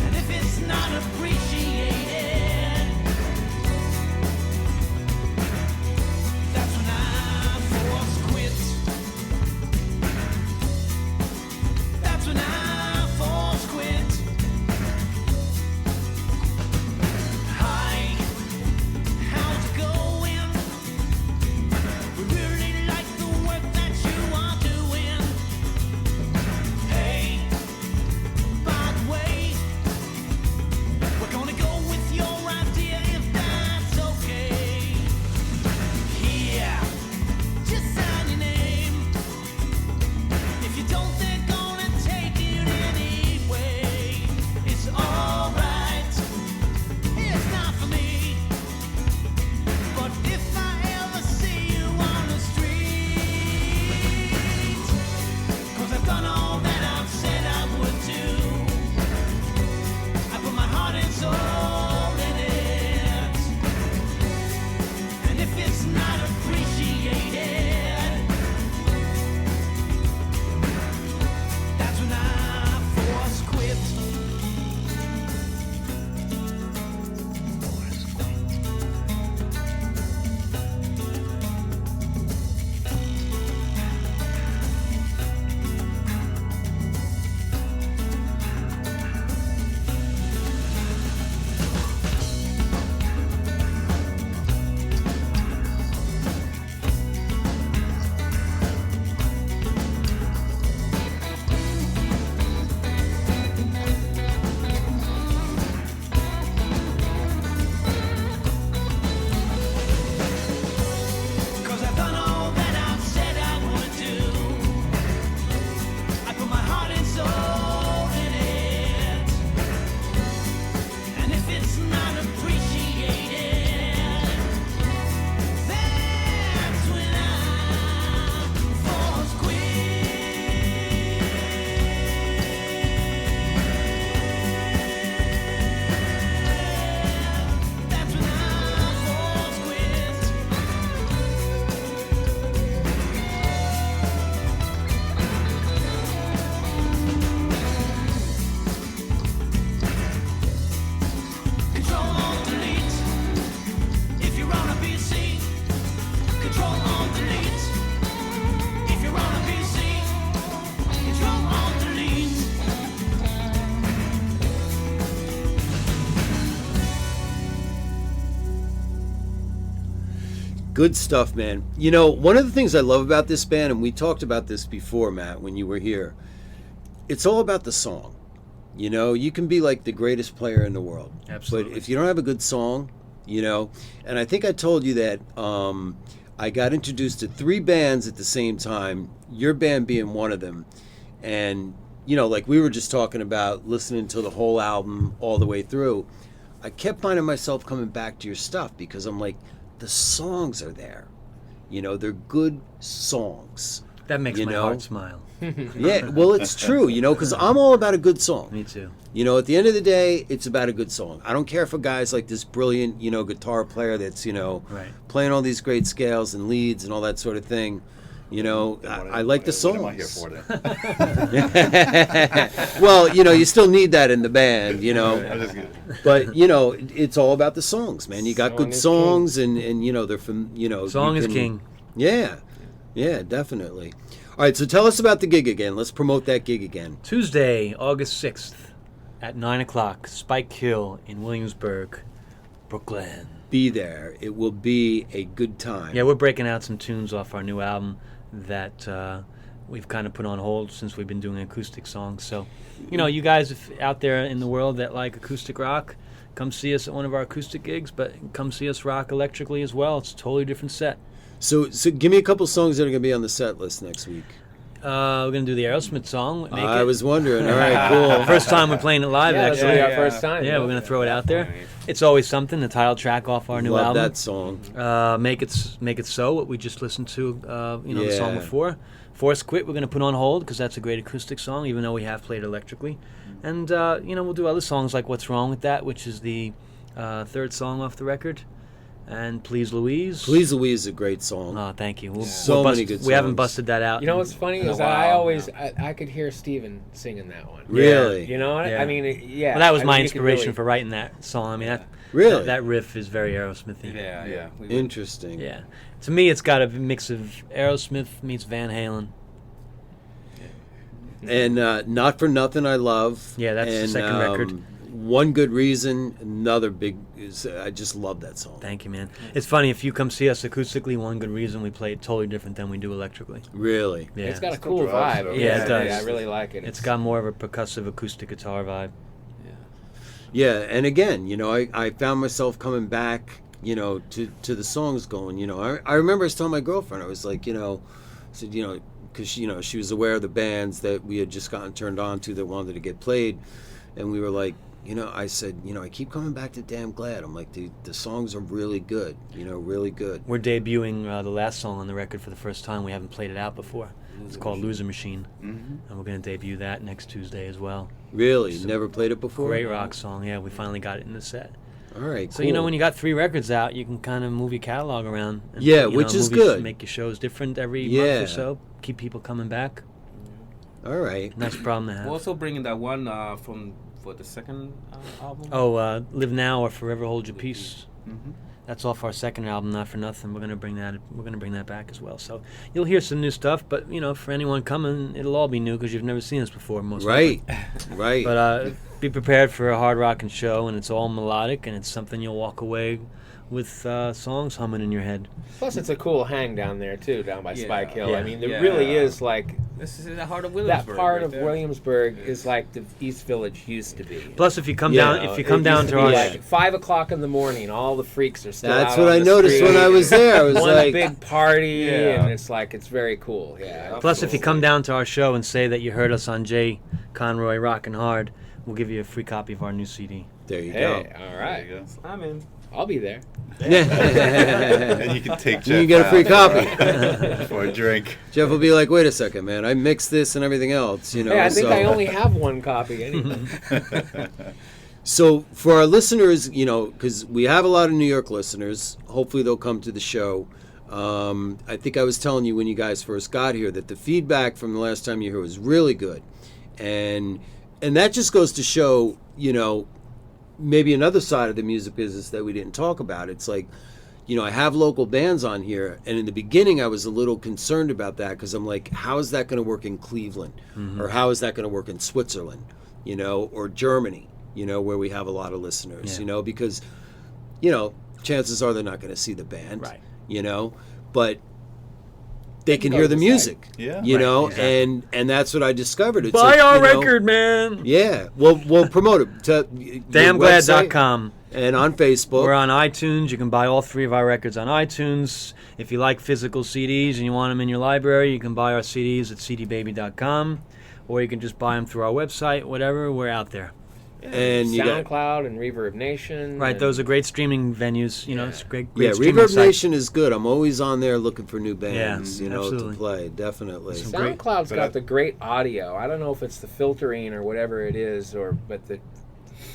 And if it's not appreciated, that's when I force quit. That's when I force quit. Hi, how's it going? We really like the work that you are doing. Hey, by the way, we're gonna go with your idea if that's okay. Here, just sign your name. If you don't, they're gonna take it anyway. It's alright. It's not for me. But if I ever see you on the street, 'cause I've done all that I've said I would do. I put my heart and soul in it. And if it's not appreciated, that's when I force quit. Cause I've done all that I've said I would do. I put my heart and soul in it. And if it's not appreciated, that's when I force quit. That's when I force quit. Control Alt Delete. If you're on a PC, Control Alt Delete. If you're on a PC, Control Alt Delete. Good stuff, man. One of the things I love about this band, and we talked about this before, Matt, when you were here, it's all about the song. You can be like the greatest player in the world. Absolutely. But if you don't have a good song, and I think I told you that I got introduced to 3 bands at the same time, your band being one of them. And, like we were just talking about listening to the whole album all the way through, I kept finding myself coming back to your stuff because I'm like, the songs are there. They're good songs. That makes my heart smile. Yeah, well, it's true, because I'm all about a good song. Me too. At the end of the day, it's about a good song. I don't care if a guy's like this brilliant, guitar player that's, Right. playing all these great scales and leads and all that sort of thing. I like the songs. What am I here for then? Well, you still need that in the band, I'm just kidding. But it's all about the songs, man. You got Song good is songs, and they're from Song you is can- king. Yeah, definitely. All right, so tell us about the gig again. Let's promote that gig again. Tuesday, August 6th at 9 o'clock, Spike Hill in Williamsburg, Brooklyn. Be there. It will be a good time. Yeah, we're breaking out some tunes off our new album that we've kind of put on hold since we've been doing acoustic songs. So, you guys if out there in the world that like acoustic rock, come see us at one of our acoustic gigs, but come see us rock electrically as well. It's a totally different set. So give me a couple songs that are going to be on the set list next week. We're going to do the Aerosmith song. Make I It. was wondering. All right, cool. First time we're playing it live, Yeah, actually. our first time. Yeah, we're going to throw it out there. It's Always Something, the title track off our new Love album. that song. Make it so. What we just listened to, the song Yeah. before. Force Quit. We're going to put on hold because that's a great acoustic song, even though we have played electrically. And we'll do other songs like What's Wrong with That, which is the third song off the record, and Please Louise. Please Louise is a great song. Oh, thank you. So many good We haven't songs. busted that out. You know what's funny In a is that while, I could hear Steven singing that one. Really? You know what Yeah. I mean? Yeah. Well, that was I my mean, you could inspiration really- for writing that song. I mean, Really? that riff is very Aerosmithy. Yeah. Interesting. Yeah. To me, it's got a mix of Aerosmith meets Van Halen. And Not For Nothing I Love. Yeah, that's the and, second record. One Good Reason, another big. I just love that song. Thank you, man. It's funny, if you come see us acoustically, One Good Reason, we play it totally different than we do electrically. Really. Yeah. It's got a Still cool drives, vibe. though. Yeah, it does. I really like it. It's got more of a percussive acoustic guitar vibe. Yeah, and again, I found myself coming back, to the songs going, I remember I was telling my girlfriend, I was like, I said, because, she was aware of the bands that we had just gotten turned on to that wanted to get played. And we were like, I said, I keep coming back to Damn Glad. I'm like, the songs are really good, really good. We're debuting the last song on the record for the first time. We haven't played it out before. It's called Loser Machine. Mm-hmm. And we're going to debut that next Tuesday as well. Really? Never played it before? Great rock song. Yeah, we finally got it in the set. All right, So, cool. when you got 3 records out, you can kind of move your catalog around. And, Yeah, which is movies, good. Make your shows different every Yeah. month or so. Keep people coming back. All right. Nice problem to have. We're also bringing that one for the second album. Oh, Live Now or Forever Hold Your Peace. Mm-hmm. That's off our second album, Not For Nothing. We're gonna bring that back as well. So you'll hear some new stuff, but for anyone coming, it'll all be new because you've never seen us before, most likely. Right. But be prepared for a hard rocking show, and it's all melodic, and it's something you'll walk away with songs humming in your head. Plus, it's a cool hang down there too, down by Yeah. Spike Hill. Yeah. I mean, there Yeah. really is like This is the heart of that Williamsburg. part right of there. Williamsburg is like the East Village used to be. Plus, if you come Yeah, down, It down used to be our like 5 o'clock in the morning, all the freaks are still That's out what on I the noticed when street. I was there. I was One like, big party, Yeah. and it's very cool. Yeah. Plus, if you come down to our show and say that you heard us on Jay Conroy Rockin' Hard, we'll give you a free copy of our new CD. there you Hey, all There right, you go. I'm in. I'll be there. go. And you can take Jeff You get a free out copy. for a drink. Jeff will be like, wait a second, man. I mixed this and everything else, Hey, I think so. I only have one copy anyway. So for our listeners, because we have a lot of New York listeners, hopefully they'll come to the show. I think I was telling you when you guys first got here that the feedback from the last time you were here was really good, and that just goes to show, maybe another side of the music business that we didn't talk about. It's like, I have local bands on here, and in the beginning I was a little concerned about that because I'm like, how is that going to work in Cleveland, or how is that going to work in Switzerland, or Germany, where we have a lot of listeners, Yeah. because, chances are they're not going to see the band, Right. But they can go hear to the the music, Yeah. and that's what I discovered. It's Buy like, our record, man! Yeah, we'll promote it. To your website Damnglad.com. and on Facebook. We're on iTunes. You can buy all 3 of our records on iTunes. If you like physical CDs and you want them in your library, you can buy our CDs at cdbaby.com, or you can just buy them through our website, whatever. We're out there. and you got SoundCloud and Reverb Nation. Right, and- those are great streaming venues. You know, Yeah. it's great yeah. streaming Reverb sites. Nation is good. I'm always on there looking for new bands, you know, absolutely. to play. Definitely. Some great- SoundCloud's But got I- the great audio. I don't know if it's the filtering or whatever it is, but the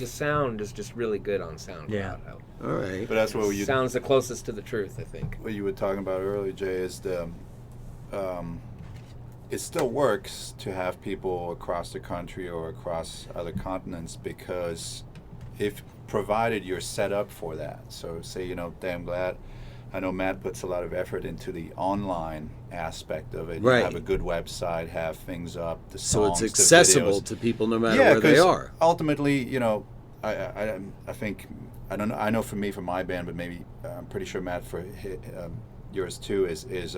sound is just really good on SoundCloud. Yeah. All right. But that's what you Sounds the closest to the truth, I think. what you were talking about earlier, Jay, is it still works to have people across the country or across other continents, because if provided you're set up for that. So say, you know, damn glad. I know Matt puts a lot of effort into the online aspect of it. Right. You have a good website, have things up, the So songs, it's the accessible videos. to people no matter Yeah, where they 'cause are. ultimately, you know, I think I don't know. I know for me, for my band, but maybe I'm pretty sure Matt for yours too is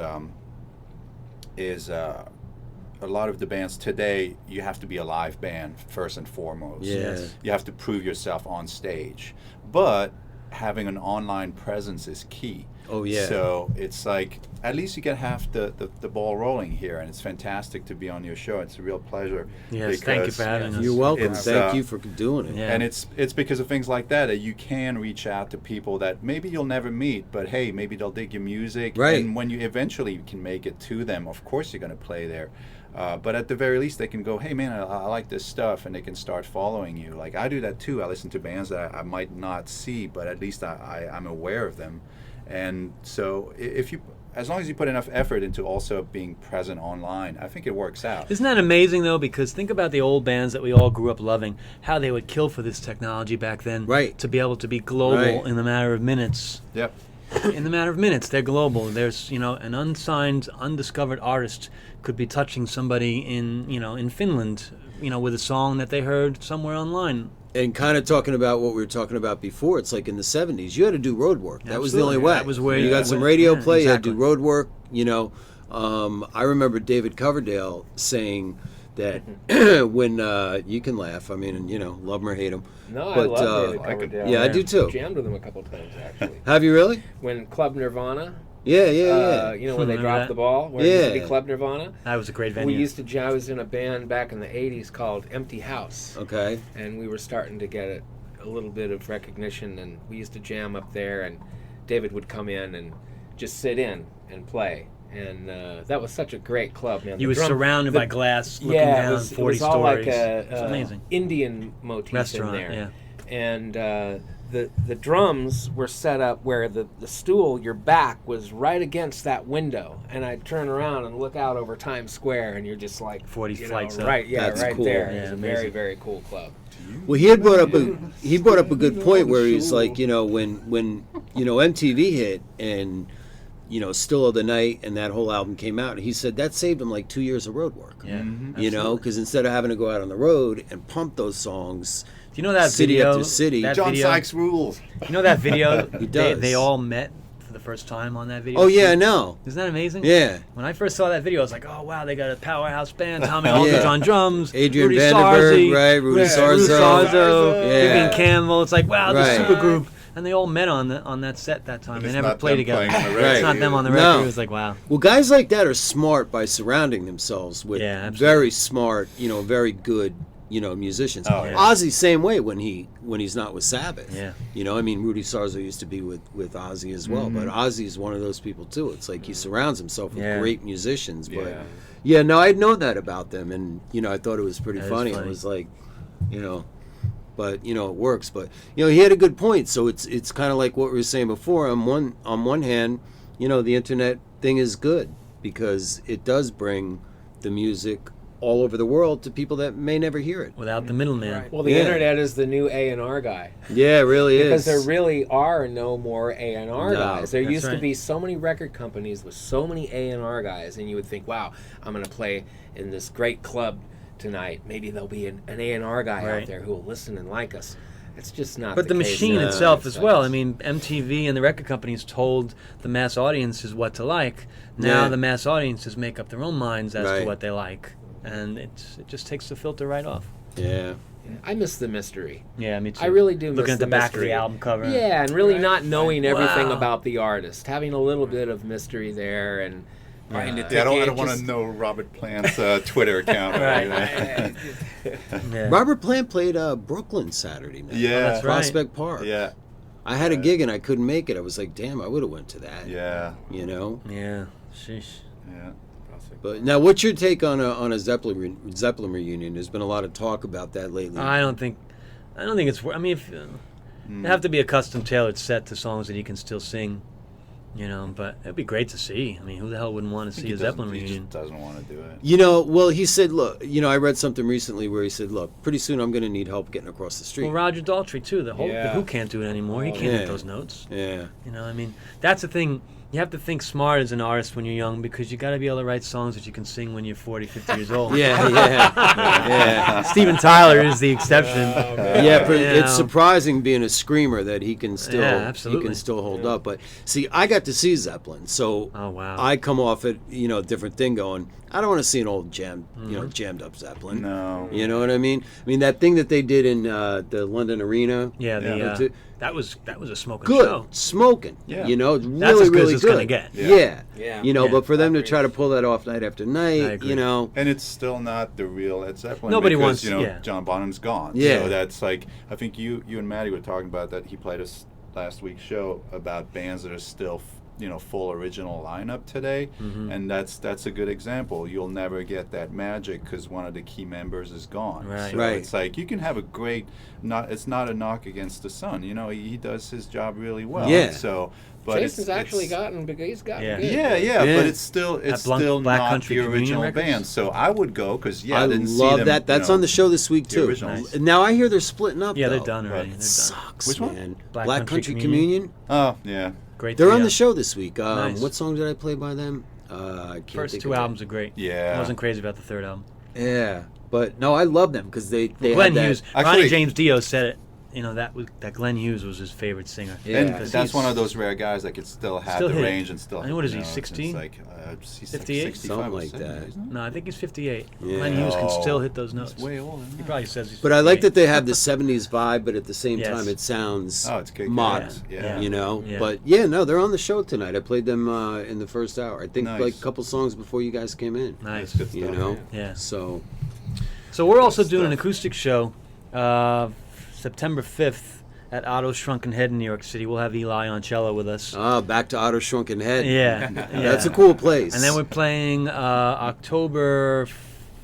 a lot of the bands today. You have to be a live band first and foremost. Yeah. You have to prove yourself on stage, but having an online presence is key. Oh, yeah. So it's like at least you get half the ball rolling here, and it's fantastic to be on your show. It's a real pleasure. Yes, thank you because- for having us. You're welcome. It's, Thank you for doing it. Yeah. And it's because of things like that that you can reach out to people that maybe you'll never meet, but hey, maybe they'll dig your music. Right. And when you eventually can make it to them, of course you're going to play there. But at the very least, they can go, hey man, I like this stuff, and they can start following you. Like I do that too. I listen to bands that I might not see, but at least I'm aware of them. And so if you, as long as you put enough effort into also being present online, I think it works out. Isn't that amazing, though? Because think about the old bands that we all grew up loving, how they would kill for this technology back then. Right. To be able to be global Right. in the matter of minutes. Yep. In the matter of minutes, they're global. There's, you know, an unsigned, undiscovered artist could be touching somebody in Finland, with a song that they heard somewhere online. And kind of talking about what we were talking about before, it's like in the 70s, you had to do road work. That was the only Absolutely. way. That was where you you- got some radio yeah, play, you had to exactly. do road work, I remember David Coverdale saying that when, you can laugh, I mean, love him or hate him. No, But, I love David I could- Coverdale. yeah, I do too. Jammed with him a couple times, actually. Have you really? When Club Nirvana, Yeah. where they Remember dropped that? the ball, where it used to Yeah. be Club Nirvana. That was a great venue. I was in a band back in the 80s called Empty House. Okay. And we were starting to get a little bit of recognition, and we used to jam up there, and David would come in and just sit in and play. And that was such a great club, man. You The were drum- surrounded the- by glass, looking yeah, down it was, 40 it was all stories. like It's a amazing. Indian motif Restaurant, in there. yeah. And the drums were set up where the stool, your back was right against that window, and I'd turn around and look out over Times Square, and you're just like 40 flights up. right, yeah, That's right cool. there. Yeah, It's a amazing. very, very cool club. Well, he brought up a good point where he's like, when MTV hit and Still of the Night and that whole album came out, he said that saved him like 2 years of road work. Yeah, Because instead of having to go out on the road and pump those songs, Do you know that city video? after city. That John video, Sykes rules. You know that video? He does. They all met for the first time on that video. Oh yeah, I know. Isn't that amazing? Yeah. When I first saw that video, I was like, oh, wow, they got a powerhouse band. Tommy Aldridge Yeah. on drums. Adrian Rudy Vandenberg, Sarzi, right? Rudy Rudy Sarzo. Sarzo, Yeah. Vivian Campbell. It's like, wow, Right. the super group. And they all met on that set that time. And They it's never not played them together. playing on the Right. It's not them on the No. record. It was like, wow. Well, guys like that are smart by surrounding themselves with Yeah, absolutely. very smart, very good, musicians. Oh, yeah. Ozzy same way when he's not with Sabbath. Yeah. Rudy Sarzo used to be with Ozzy as well, but Ozzy is one of those people too. It's like he surrounds himself with Yeah. great musicians. But Yeah. yeah, no, I'd known that about them, and I thought it was pretty That is funny. funny. It was like, but it works. But he had a good point. So it's kind of like what we were saying before. On one hand, the internet thing is good because it does bring the music all over the world to people that may never hear it. Without the middleman. Well, the Yeah. internet is the new A&R guy. Yeah, it really Because is. there really are no more A&R No, guys. There that's used to right. be so many record companies with so many A&R guys, and you would think, wow, I'm going to play in this great club tonight. Maybe there'll be an A&R guy Right. out there who will listen and like us. It's just not But the case machine now. itself It's as well. not. I mean, MTV and the record companies told the mass audiences what to like. Now Yeah. the mass audiences make up their own minds as Right. to what they like. And it just takes the filter right off. Yeah. I miss the mystery. Yeah, me too. I really do Looking miss at the the back of mystery. the album cover. Yeah, and really not knowing everything Wow. about the artist. Having a little bit of mystery there and Buying the Yeah, I don't ticket, want just- to know Robert Plant's Twitter account. Right. Right. Yeah. Robert Plant played Brooklyn Saturday night. Yeah. that's right. Prospect Park. Yeah. I had a gig and I couldn't make it. I was like, damn, I would have went to that. Yeah. You know. Yeah. Sheesh. Yeah. But now, what's your take on a Zeppelin reunion? There's been a lot of talk about that lately. I don't think it's. I mean, if, Mm. it have to be a custom tailored set to songs that he can still sing, you know. But it'd be great to see. I mean, who the hell wouldn't want to see a Zeppelin He reunion? just doesn't want to do it. You know, well, he said, look, you know, I read something recently where he said, look, pretty soon I'm going to need help getting across the street. Well, Roger Daltrey too. The Yeah. who can't do it anymore. He Oh, can't yeah. hit those notes. Yeah. You know, I mean, that's the thing. You have to think smart as an artist when you're young because you got to be able to write songs that you can sing when you're 40, 50 years old. Yeah, yeah. Steven Tyler is the exception. Yeah, but You it's know. surprising being a screamer that he can still Yeah, he absolutely. can still hold up. But see, I got to see Zeppelin, so Oh, wow. I come off it, you know, a different thing going. I don't want to see an old jammed up Zeppelin. No. You know what I mean? I mean that thing that they did in the London Arena. Yeah, Yeah. that was a smoking Good, show. smoking. Yeah. You know, That's really, as good really as it's good. gonna get. Yeah. Yeah. You know, Yeah. but for them I to agree. try to pull that off night after I night, agree. you know. And it's still not the real Led Zeppelin. Nobody because, wants- you know, yeah. John Bonham's gone. Yeah. So that's like, I think you and Maddie were talking about that. He played us last week's show about bands that are still, full original lineup today. Mm-hmm. And that's a good example. You'll never get that magic because one of the key members is gone. Right. So Right. it's like you can have a great, it's not a knock against the Son. You know, he does his job really well. Yeah. So, but Jason's actually it's, he's gotten Yeah. good. yeah, Yeah. but it's still Black not Country the Communion original Records? band. So I would go because I didn't see love them, that. That's on the show this week the too. originals. Now I hear they're splitting up. Yeah, they're though. done already. Right. They're It done. sucks, Which one? man. Black Country Communion? Oh yeah, Great. They're on trio. the show this week. Nice. What song did I play by them? I can't First think two of it. albums are great. Yeah. I wasn't crazy about the third album. Yeah, but no, I love them because they Glenn had that. Hughes, Ronnie Actually- James Dio said it. You know that Glenn Hughes was his favorite singer. Yeah. and because that's he's- one of those rare guys that could still have Still the hit it. range and still. I mean, what is he, it's 60? like he's 58? 65 Something or like 70, that. isn't he? No, I think he's 58. Yeah. Glenn Hughes can Oh. still hit those notes. He's way older. He probably says he's But I like 58. that they have the '70s vibe, but at the same Yes. time, it sounds Oh, it's good. modern. Yeah. You know, Yeah. but yeah, no, they're on the show tonight. I played them in the first hour. I think Nice. like a couple songs before you guys came in. Nice. Good You stuff. know, Yeah. so So we're also Good doing an stuff. acoustic show September 5th at Otto's Shrunken Head in New York City. We'll have Eli on cello with us. back to Otto Shrunken Head. Yeah. That's a yeah. cool place. And then we're playing October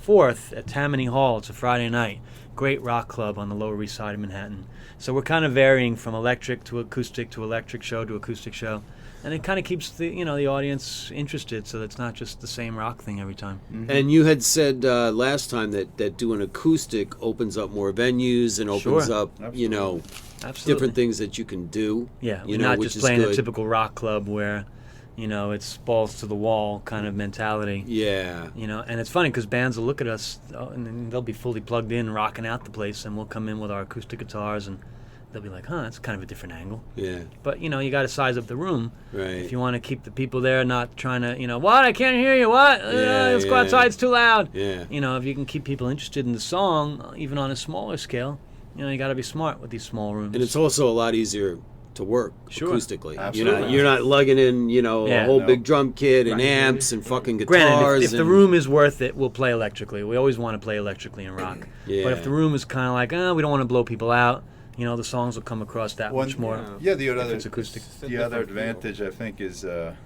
4th at Tammany Hall. It's a Friday night. Great rock club on the Lower East Side of Manhattan. So we're kind of varying from electric to acoustic to electric show to acoustic show. And it kind of keeps the audience interested so that it's not just the same rock thing every time. And you had said last time that doing acoustic opens up more venues and opens Sure. up, Absolutely. different things that you can do. Yeah, you we're know, not which just is playing good. a typical rock club where, it's balls to the wall kind of mentality. Yeah. And it's funny because bands will look at us and then they'll be fully plugged in, rocking out the place, and we'll come in with our acoustic guitars and they'll be like, that's kind of a different angle. Yeah. But, you got to size up the room. Right. If you want to keep the people there not trying to, what? I can't hear you. What? Let's go yeah. outside. It's too loud. Yeah. If you can keep people interested in the song, even on a smaller scale, you got to be smart with these small rooms. And it's also a lot easier to work Sure. acoustically. Absolutely. You're not lugging in, a Yeah. whole No. big drum kit and Right. amps and fucking guitars. Granted, if the and- room is worth it, we'll play electrically. We always want to play electrically in rock. Yeah. But if the room is kind of like, we don't want to blow people out, the songs will come across that much more. Yeah, the if other it's acoustic. a the other different feel. advantage I think is at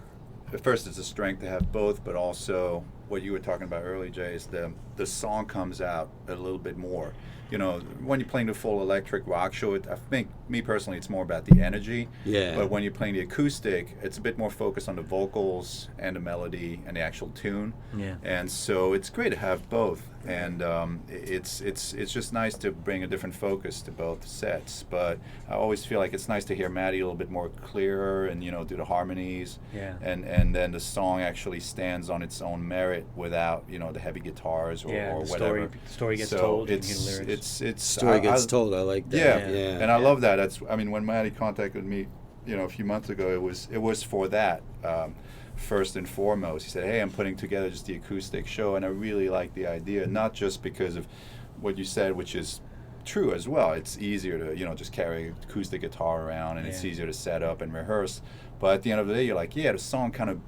first it's a strength to have both, but also what you were talking about earlier, Jay, is the song comes out a little bit more. When you're playing the full electric rock show, I think, me personally, it's more about the energy. Yeah. But when you're playing the acoustic, it's a bit more focused on the vocals and the melody and the actual tune. Yeah. And so it's great to have both. And it's just nice to bring a different focus to both sets. But I always feel like it's nice to hear Maddie a little bit more clearer and do the harmonies. Yeah. And then the song actually stands on its own merit without the heavy guitars or, Yeah, or the whatever. story gets So told. You can It's hear the lyrics. it's Story gets told. I like that. Yeah, Yeah. and I love that. When Maddie contacted me, a few months ago, it was for that. First and foremost, he said, "Hey, I'm putting together just the acoustic show," and I really like the idea, not just because of what you said, which is true as well. It's easier to just carry an acoustic guitar around, and it's Yeah. easier to set up and rehearse. But at the end of the day, you're like, the song kind of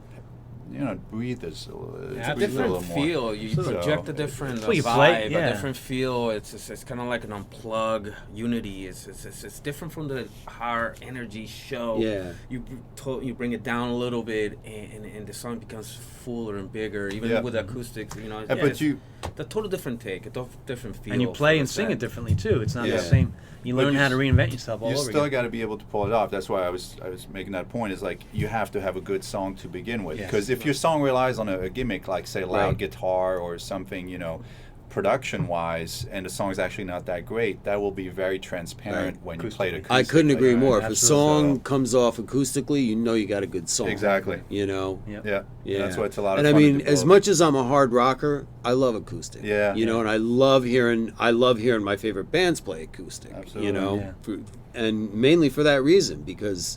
breathe is a little, It's a breathe different little more. feel. You So- project a different Well, you vibe, play- yeah. a different feel. It's kind of like an unplug unity. It's different from the higher energy show. Yeah. You bring it down a little bit, and the song becomes fuller and bigger. Even Yeah. with acoustics, But it's you a total different take, different feel. And you play for and the sing set. it differently too. It's not Yeah. the same. You But learn you how to s- reinvent yourself all you over still again. got to be able to pull it off. That's why I was making that point. Is like you have to have a good song to begin with. Yes. Because if your song relies on a gimmick like say loud Right. guitar or something, production wise, and the song is actually not that great, that will be very transparent when you play it acoustic. I couldn't agree more. If a Absolutely. song So- comes off acoustically, you got a good song. Exactly. You Yep. Yeah. Yeah. That's why it's a lot of and fun. I to mean, do as both. much as I'm a hard rocker, I love acoustic. Yeah. And I love hearing my favorite bands play acoustic. Absolutely. Yeah. And mainly for that reason, because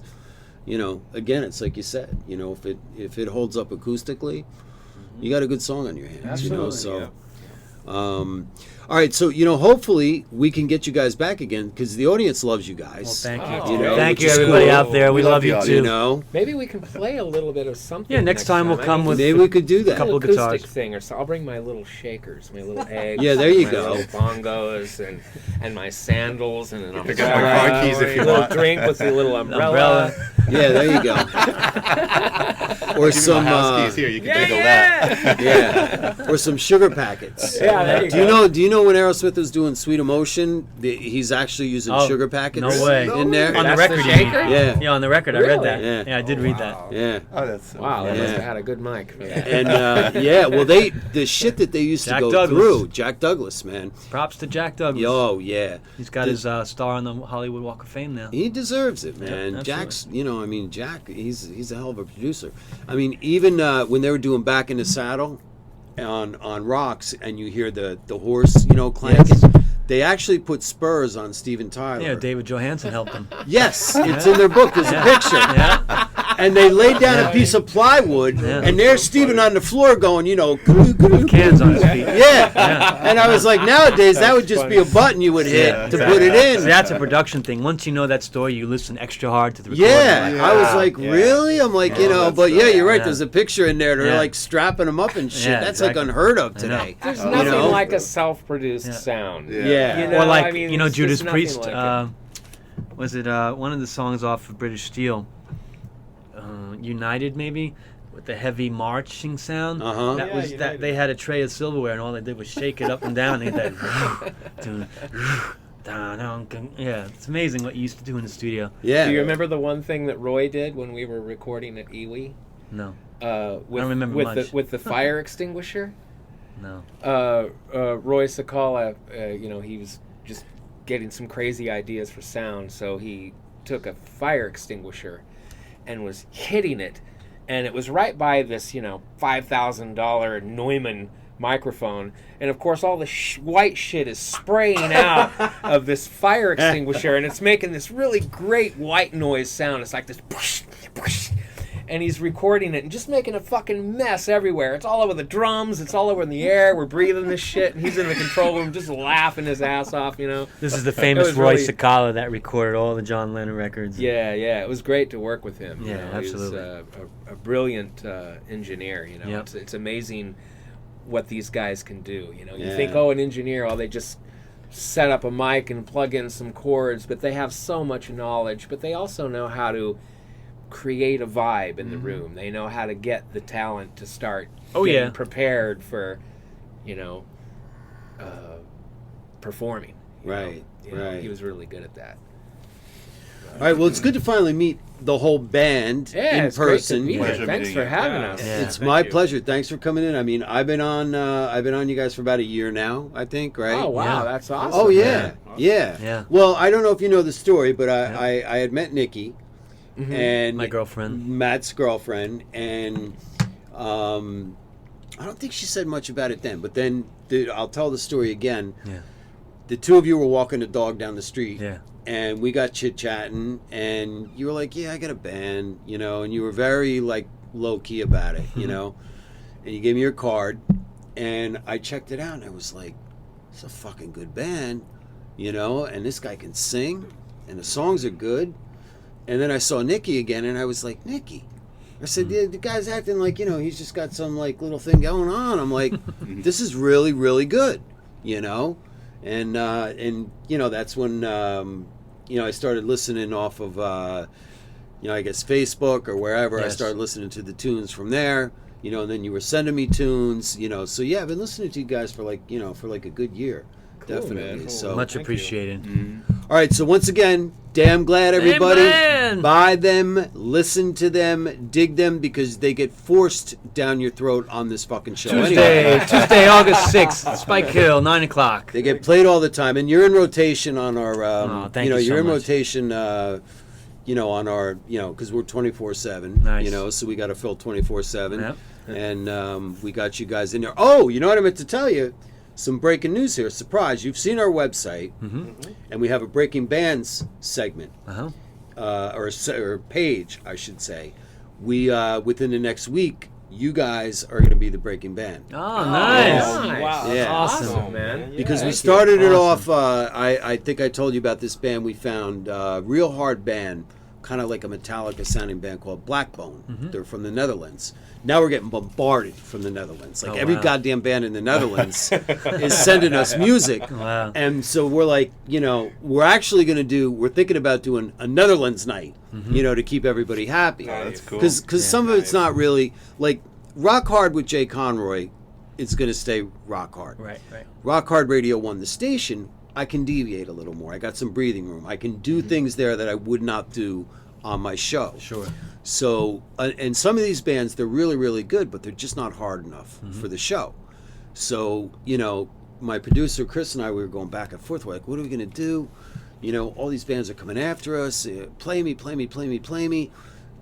again, it's like you said, if it holds up acoustically, you got a good song on your hands. Absolutely, So. All right, so hopefully we can get you guys back again because the audience loves you guys. Well, thank you. Oh, Thank which you, is everybody cool. out there. We We love love the you audience. too. Maybe we can play a little bit of something. Yeah, next time we'll come with- Maybe we could do that. couple an acoustic guitars. thing, or so. I'll bring my little shakers, my little eggs. Yeah, there you my go. little bongos and my sandals and an Pick up my umbrella. car keys if you a little want. drink with a little umbrella. Yeah, there you go. Or Give me some my house keys here. You can take all that. yeah, or some sugar packets. Yeah, there you Do you go. know? Do you know when Aerosmith was doing Sweet Emotion, he's actually using Oh, sugar packets? no way. In there. On the That's record, the you mean? shaker? Yeah. Yeah, on the record, I read Really? that. Yeah. Yeah, I did read that. Yeah. Oh, that's so Wow, they Yeah. must have had a good mic for that. And well, the shit that they used Jack to go Douglas. through, Jack Douglas, man. Props to Jack Douglas. Oh yeah, He's got his star on the Hollywood Walk of Fame now. he deserves it, man. absolutely. Jack's, Jack, he's a hell of a producer. I mean, even when they were doing Back in the Saddle on Rocks, and you hear the horse, clanking. Yes. They actually put spurs on Steven Tyler. Yeah, David Johansen helped him. Yes, it's in their book. There's a picture. Yeah. And they laid down a piece of plywood, Yeah. and there's Steven on the floor going, Cans on his feet. Yeah. And I was like, nowadays that would just be a button you would hit Yeah, to put it See, in. that's a production thing. Once you know that story, you listen extra hard to the recording. Yeah, Yeah. I was like, Yeah. really? I'm like, that's but yeah, you're right. Yeah. There's a picture in there. They're Yeah. like strapping them up and shit. Yeah, That's exactly. like unheard of I know. today. There's You nothing know? like a self-produced Yeah. sound. Yeah. Yeah. You know, Or like, I mean, Judas it's just nothing Priest. like it. Was it one of the songs off of British Steel? United, maybe? With the heavy marching sound. Uh-huh. That Yeah, was that. United. They had a tray of silverware, and all they did was shake it up and down. They had that. Yeah, it's amazing what you used to do in the studio. Yeah. Do you remember the one thing that Roy did when we were recording at Iwi? No, With, don't remember with much. with the fire extinguisher. no. Roy Sakala, he was just getting some crazy ideas for sound, so he took a fire extinguisher and was hitting it, and it was right by this, $5,000 Neumann microphone, and of course all the white shit is spraying out of this fire extinguisher, and it's making this really great white noise sound. It's like this push, push. And he's recording it and just making a fucking mess everywhere. It's all over the drums. It's all over in the air. We're breathing this shit. And he's in the control room just laughing his ass off, This is the famous was Roy really- Sakala that recorded all the John Lennon records. Yeah. It was great to work with him. Yeah, absolutely. He's a brilliant engineer. Yep. It's amazing what these guys can do. You Yeah. think, an engineer, they just set up a mic and plug in some chords, but they have so much knowledge. But they also know how to create a vibe in the room. They know how to get the talent to start getting prepared for, performing. Right, right. He was really good at that. All right. Well, it's good to finally meet the whole band Yeah, in it's great to person. be here. Pleasure Thanks meeting for you. having Yeah. us. Yeah. It's Thank my you. pleasure. Thanks for coming in. I mean, I've been on you guys for about a year now, I think, right? Oh, wow, Yeah. that's awesome. Oh yeah, yeah. Yeah. Well, I don't know if you know the story, but I had met Nikki and My girlfriend. Matt's girlfriend, and I don't think she said much about it then. But then I'll tell the story again. Yeah. The two of you were walking the dog down the street. Yeah. And we got chit-chatting, and you were like, yeah, I got a band, and you were very, like, low-key about it, and you gave me your card, and I checked it out, and I was like, it's a fucking good band, and this guy can sing, and the songs are good. And then I saw Nikki again, and I was like, Nikki, I said, yeah, the guy's acting like, he's just got some like little thing going on. I'm like, this is really, really good, and that's when I started listening off of I guess Facebook or wherever. I Yes. started listening to the tunes from there, and then you were sending me tunes, so yeah, I've been listening to you guys for like a good year. Cool, Definitely. man. So Much thank you. appreciated. all right, so once again, damn glad everybody. Amen. Buy them, listen to them, dig them, because they get forced down your throat on this fucking show anyway. Tuesday, August 6th, Spike Hill, 9 o'clock. They get played all the time, and you're in rotation on our. thank you so you're in much. rotation. On our, because we're 24/7. Nice. So we got to fill 24/7, Yep. and we got you guys in there. Oh, you know what I meant to tell you? Some breaking news here. Surprise! You've seen our website, and we have a breaking bands segment. Uh-huh. Or page, I should say. We within the next week, you guys are going to be the breaking band Oh, nice. Nice. Wow, that's Yeah. Awesome, man. Yeah, because we thank started it Awesome. off. I think I told you about this band we found, real hard band, kind of like a Metallica sounding band called Blackbone. They're from the Netherlands. Now we're getting bombarded from the Netherlands. Like Oh, every wow. goddamn band in the Netherlands is sending us music. Wow. And so we're like, we're thinking about doing a Netherlands night, to keep everybody happy. Oh, that's cool. Because some of it's not really, like, Rock Hard with Jay Conroy is going to stay rock hard. Right. Rock Hard Radio 1, the station, I can deviate a little more. I got some breathing room. I can do things there that I would not do on my show. Sure. So, and some of these bands, they're really, really good, but they're just not hard enough for the show. So, my producer, Chris, and I, we were going back and forth. We're like, what are we going to do? All these bands are coming after us. Play me.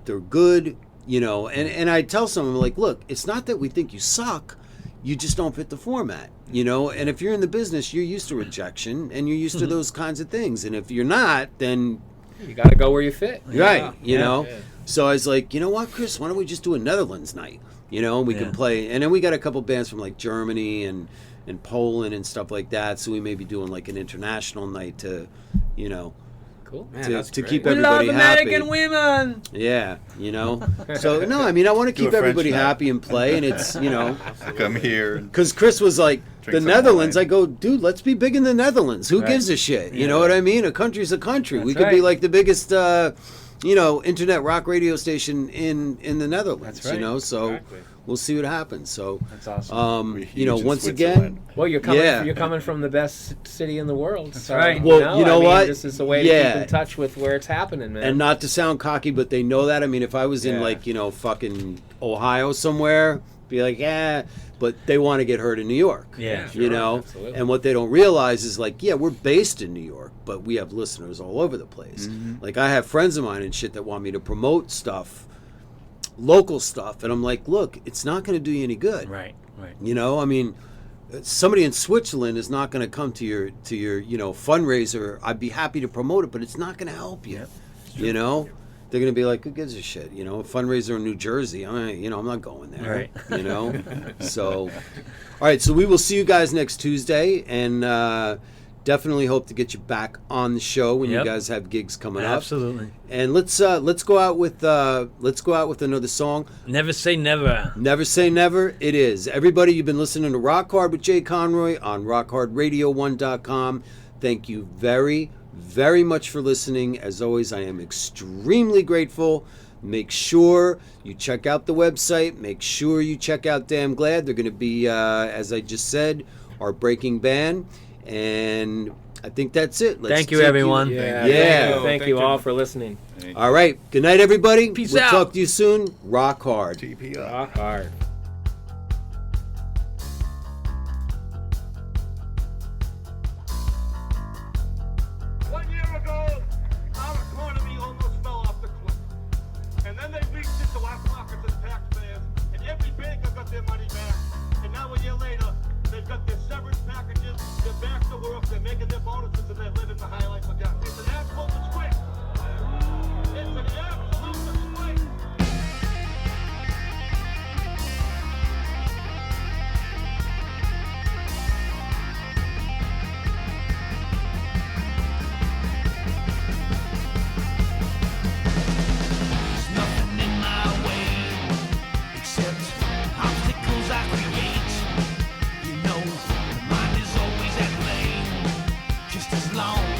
They're good, and I tell someone, like, look, it's not that we think you suck. You just don't fit the format, and if you're in the business, you're used to rejection and you're used to those kinds of things. And if you're not, then You got to go where you fit. right, Yeah. So I was like, you know what, Chris, why don't we just do a Netherlands night, and we can play. And then we got a couple bands from like Germany and Poland and stuff like that. So we may be doing like an international night to, Cool. Man, to that's great. keep We love everybody happy. American women. Yeah, So no, I mean, I want to Do a keep French everybody night. happy and play, and it's Come here. because Chris was like, Drink the some Netherlands. wine. I go, dude, let's be big in the Netherlands. Who Right. gives a shit? You know what I mean? A country's a country. We That's could be right. like the biggest, internet rock radio station in the Netherlands. That's right. So Exactly. we'll see what happens. So, That's awesome. We're huge in once Switzerland. again, Well, you're coming. Yeah. You're coming from the best city in the world. That's right. Well, you know what? This is the way to Yeah. keep in touch with where it's happening, man. and not to sound cocky, but they know that. I mean, if I was in Yeah. like fucking Ohio somewhere, be like, yeah, but they want to get heard in New York. Yeah. Absolutely. And what they don't realize is like, yeah, we're based in New York, but we have listeners all over the place. Like I have friends of mine and shit that want me to promote stuff, local stuff, and I'm like, look, it's not going to do you any good. Right. I mean, somebody in Switzerland is not going to come to your fundraiser. I'd be happy to promote it, but it's not going to help you. They're going to be like, who gives a shit? A fundraiser in New Jersey. I'm not going there. Right. So, all right. So we will see you guys next Tuesday, and definitely hope to get you back on the show when you Yep. guys have gigs coming up. Absolutely. And let's go out with another song. Never say never. Never say never. It is. Everybody, you've been listening to Rock Hard with Jay Conroy on rockhardradio1.com. Thank you very, very much for listening. As always, I am extremely grateful. Make sure you check out the website. Make sure you check out Damn Glad. They're going to be, as I just said, our breaking band. And I think that's it. Thank you, take everyone. Yeah. Yeah. Thank you all for listening. All right. Good night, everybody. Peace we'll out. talk to you soon. Rock hard. TP up. Rock hard. One year ago, our economy almost fell off the cliff. And then they reached into our pockets as taxpayers, and every banker got their money back. And now a year later, they've got their severance packages, they're back to work, they're making their bonuses, and they're living the high life again. It's an absolute disgrace. It's an absolute disgrace. Nothing in my way long.